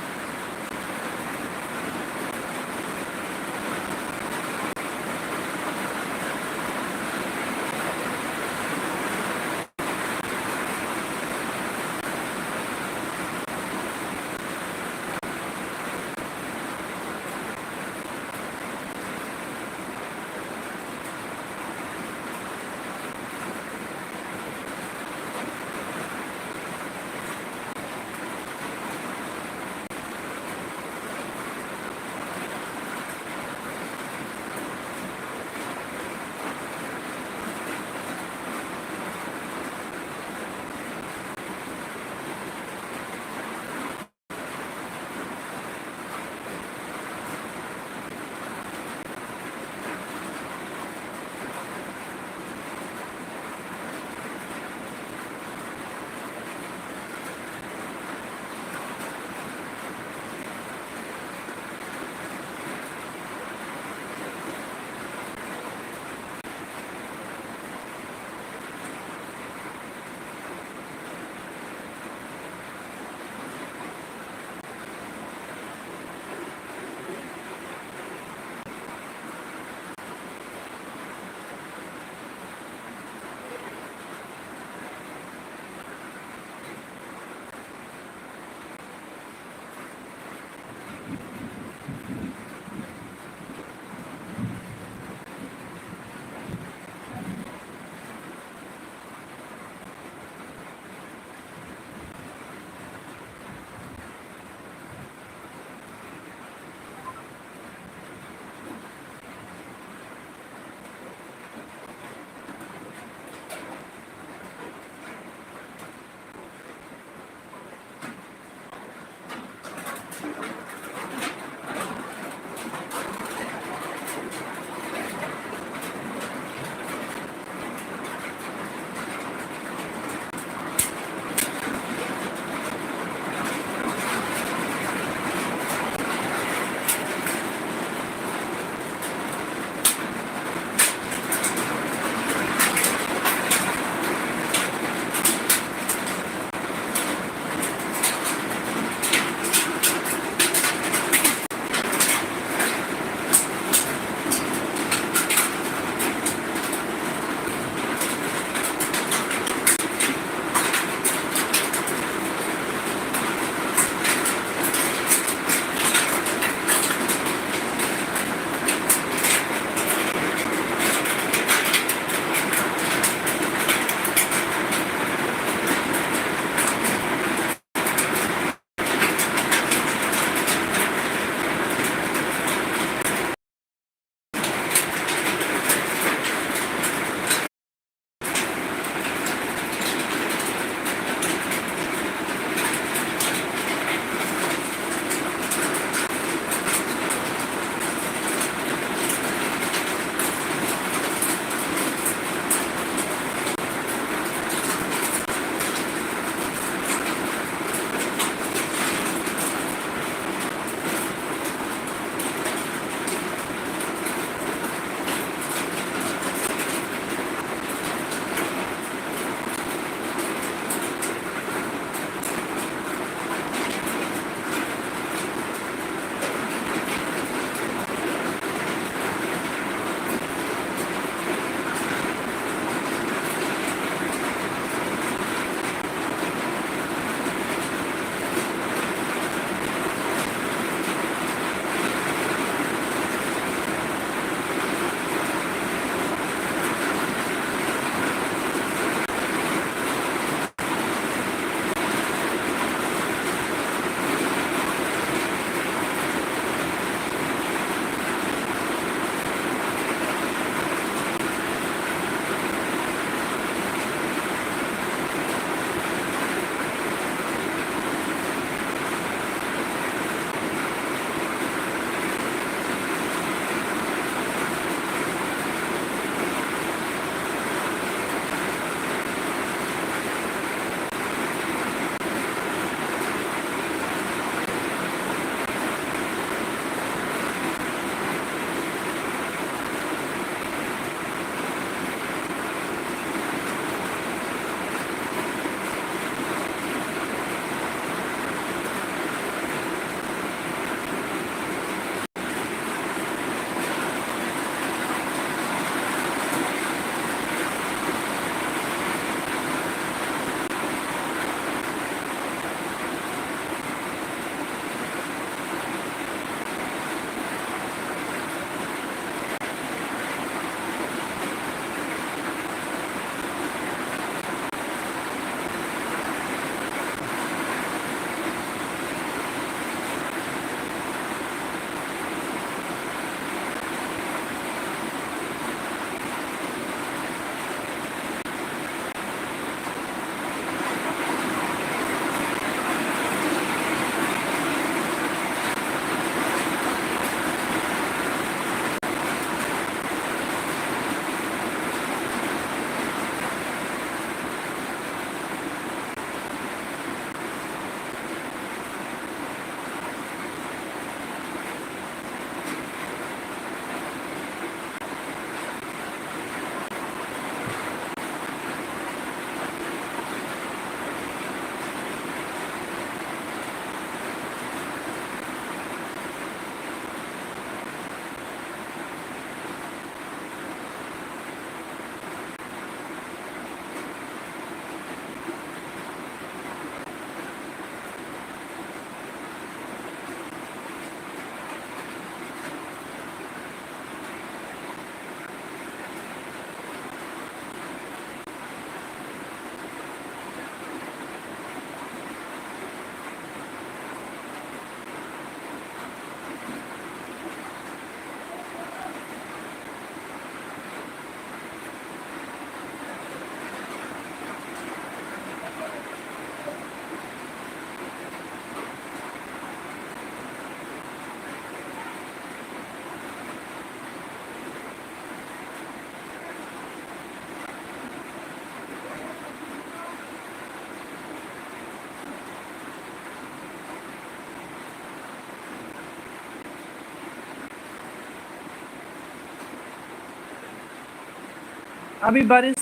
अभी बारिश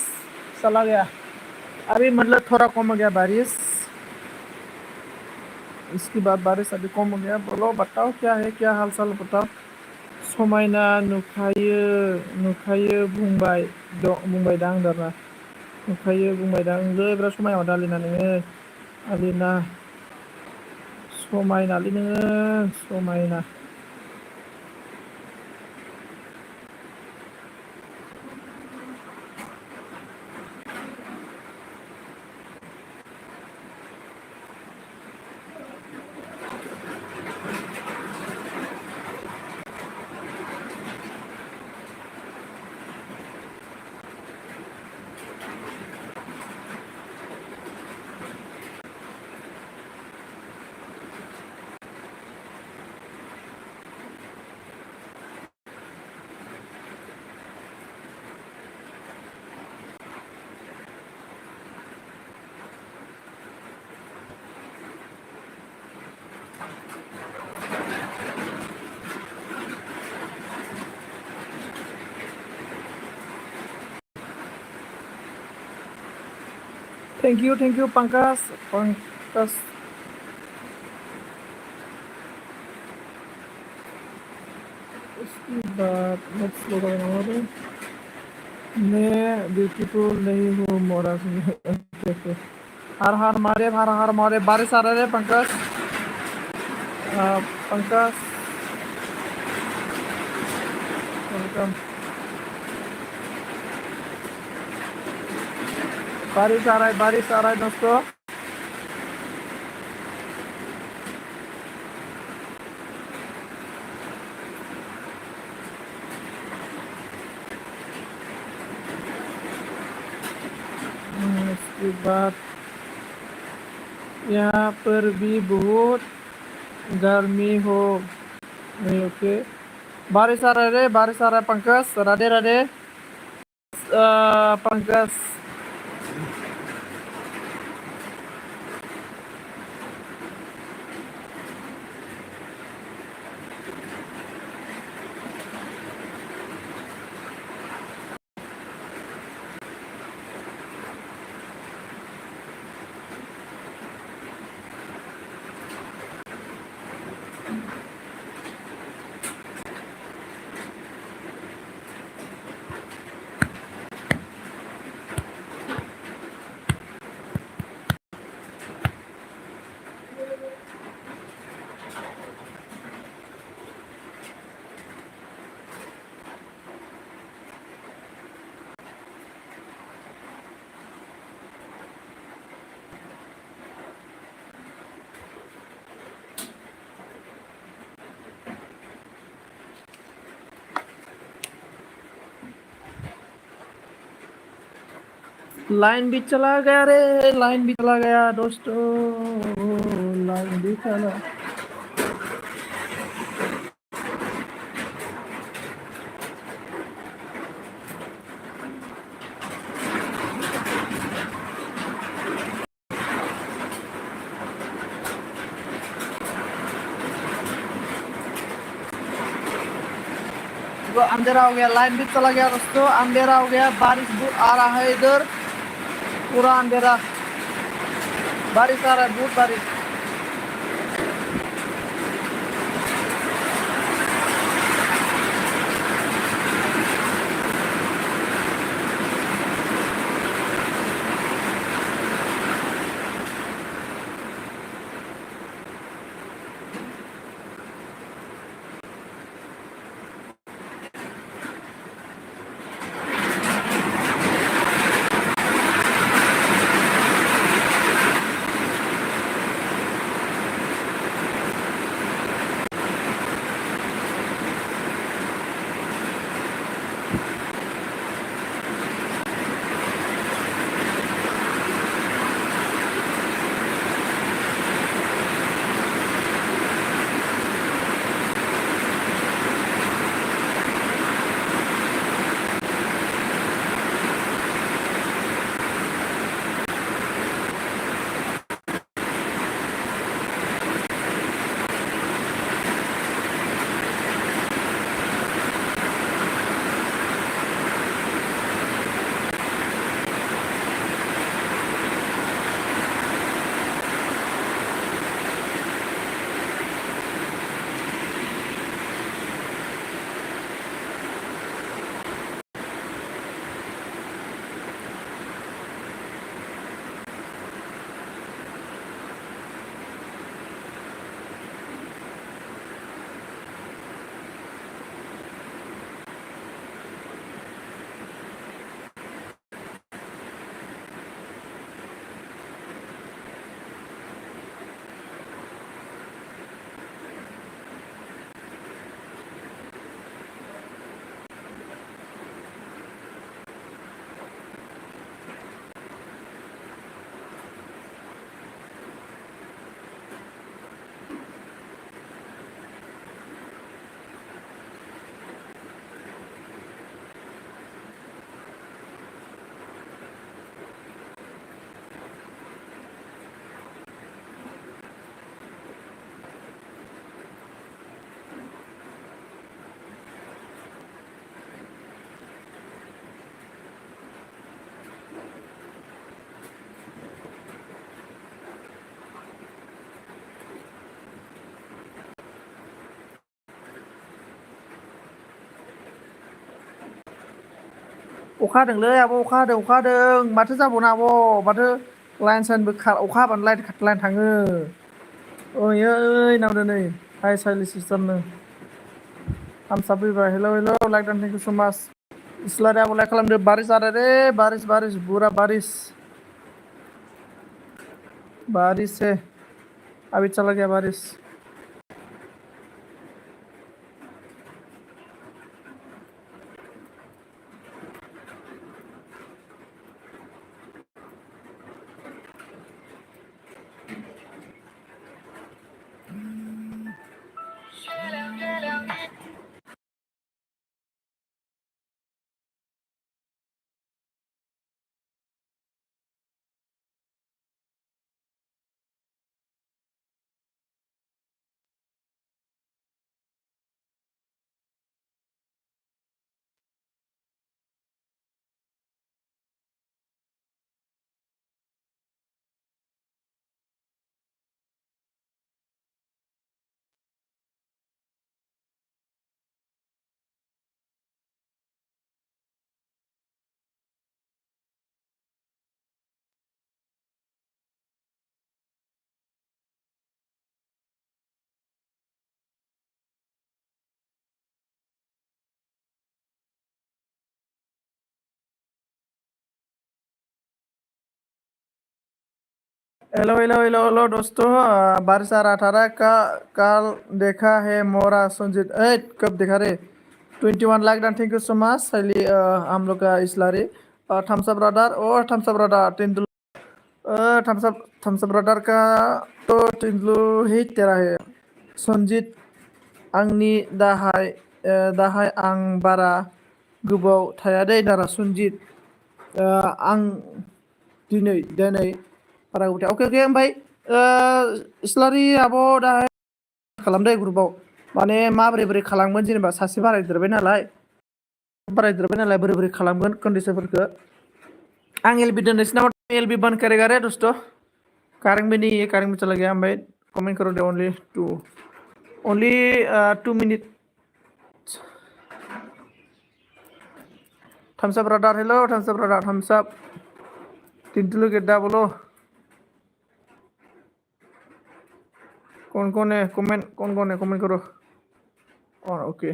चला गया, अभी मतलब थोड़ा कम हो गया बारिश। इसके बाद बारिश अभी कम हो गया। बोलो बताओ क्या है, क्या हाल चाल बताओ। समायना नुखायो नुखायो बुंबाय बुंबाय दां दाना नुखायो बुंबाय दां बिराद समायना माथो आलिना नोङो। आलिना समायनालै नोङो समायना। Thank you Pankaj Pankaj. उसके बाद नेक्स्ट लोग और मैं ब्यूटीफुल नहीं हूँ मोरा से। हर हर मारे हर हर मारे बारिश आ रहा है पंकज। पंकज वेलकम। बारिश आ रहा है, बारिश आ रहा है दोस्तों। उसके बाद यहाँ पर भी बहुत गर्मी हो नहीं। ओके बारिश आ रहा है, बारिश आ रहा है पंकज। राधे राधे पंकज। लाइन भी चला गया रे, लाइन भी चला गया दोस्तों, लाइन भी चला। तो अंधेरा हो गया, लाइन भी चला गया दोस्तों, अंधेरा हो गया। बारिश आ रहा है इधर, पूरा अंधेरा, बारिश आ रहा है, बहुत बारिश। अखा हादोंलै आब' अखा हादों माथो जाबावनो आब' माथो लाइन साइनबो अखा हाबानो लाइन थाङो। ओइ ओइ नांदों नै हाय साइलि सिस्टारनो थामसा फैबाय हेल' लाइक एन्ड थेंक इउ सो माच इस्लारि आब' लाइक खालामदो बारिस जादों रे बारिस बुरा बारिस है अभी चला गया बारिस। हेलो दोस्तों बारिश आ रहा था कल देखा है मोरा संजीत कब देखा रे 21 lakh done thank you so much Saili हम लोग का इस्लारी थम्स अप ब्रदर और थम्स अप ब्रदर तेंदुल थम्स अप ब्रदर का तो तेंदुलु ही तेरा है संजीत आंनि दाहाय आं बारा गोबाव थाया दे दारा संजीत आं दिनै बारा गोबाव थाया अके ओमफ्राय इस्लारि आब' दाहाय खालामदो ग्रुपाव माने माबोरै खालामगोन जेनेबा सासे बारायदेरबाय नालाय बोरै खालामगोन कन्डिसनफोरखौ आं एलबि दोननोसै नामा एलबि बन करेगा रे दोस्त कारंग में नहीं है कारंग में चला गया ओमफ्राय कमेंट करो दे only 2 minute thumbs up brother hello thumbs up brother thumbs up तिंतुलु गेड्डा बोलो कौन है कमेंट करो और ओके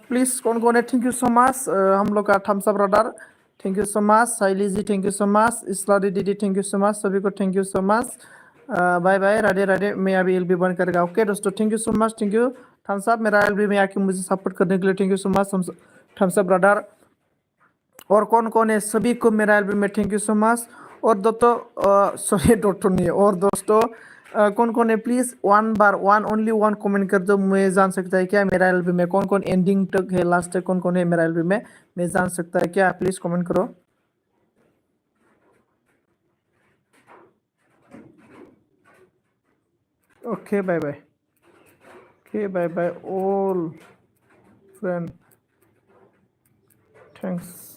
प्लीज कौन है थैंक यू सो मच हम लोग का thumbs up brother thank you so much Saili ji thank you so much Islari दीदी थैंक यू सो मच सभी को thank you so much bye bye Radhe मैं अभी एलबी बंद करेगा ओके दोस्तों thank you so much thank you thumbs up मेरा एलबी में आके मुझे सपोर्ट करने के लिए thank you so much thumbs up brother और कौन है सभी को मेरा एल्बम में थैंक यू सो मच और दोस्तों सॉरी दोस्तों नहीं और दोस्तों कौन है please one only one comment कर दो मैं जान सकता है क्या मेरा एल्बम में कौन एंडिंग तक है लास्ट तक कौन है मेरा एल्बम में मैं जान सकता है क्या प्लीज कमेंट करो ओके बाय बाय ओके बाय बाय ऑल फ्रेंड थैंक्स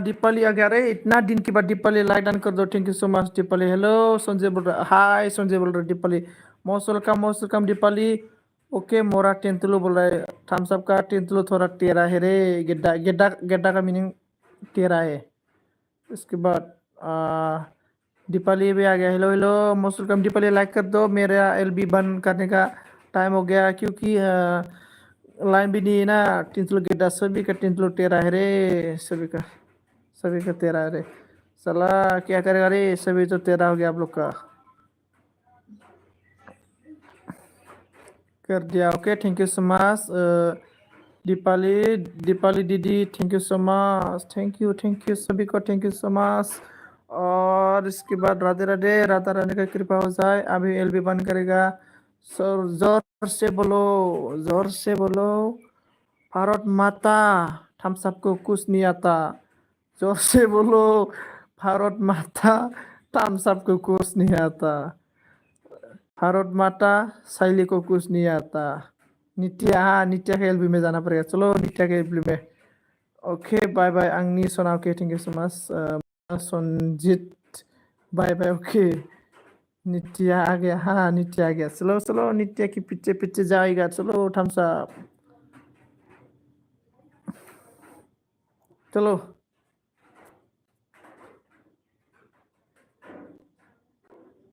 दीपाली आ गया रे इतना दिन के बाद दीपाली लाइक डन कर दो thank you so much Deepali hello Sanjay बोल रहा हाय संजय बोल रहा Deepali most welcome Deepali okay मोरा तेंतुलु बोल रहा है थम्स अप का तेंतुलु थोड़ा टेरा है रे गेड्डा गेड्डा गेड्डा का मीनिंग टेरा है इसके बाद दीपाली भी आ गया hello most welcome Deepali like कर दो मेरा एलबी बंद करने का टाइम हो गया क्योंकि लाइन भी नहीं है ना, 300 गेटा, सभी का 300 तेरा है रे, सभी का तेरा है रे। साला क्या करेगा रे, सभी तो तेरा हो गया आप लोग का। कर दिया, okay, thank you so much. Dipali दीदी, thank you so much, thank you सभी को, थैंक यू सो मच। और इसके बाद राधे राधे, राधा रानी का कृपा हो जाए। अभी एलबी बंद करेगा। सर जोर से बोलो, जोर से बोलो, भारत माता, हम सबको कुछ नहीं आता। जोर से बोलो, भारत माता, हम सबको कुछ नहीं आता। भारत माता, शैली को कुछ नहीं आता। नित्या, हाँ, नित्या के एलबी में जाना पड़ेगा। चलो नित्या के एलबी में। ओके, बाय बाय आंनि सना। Okay, thank you so much Sanjit, bye bye. Okay, Nitya आ गया, हाँ नित्या आ गया। चलो चलो, नित्या के पीछे पीछे जाएगा। चलो थम्स अप, चलो।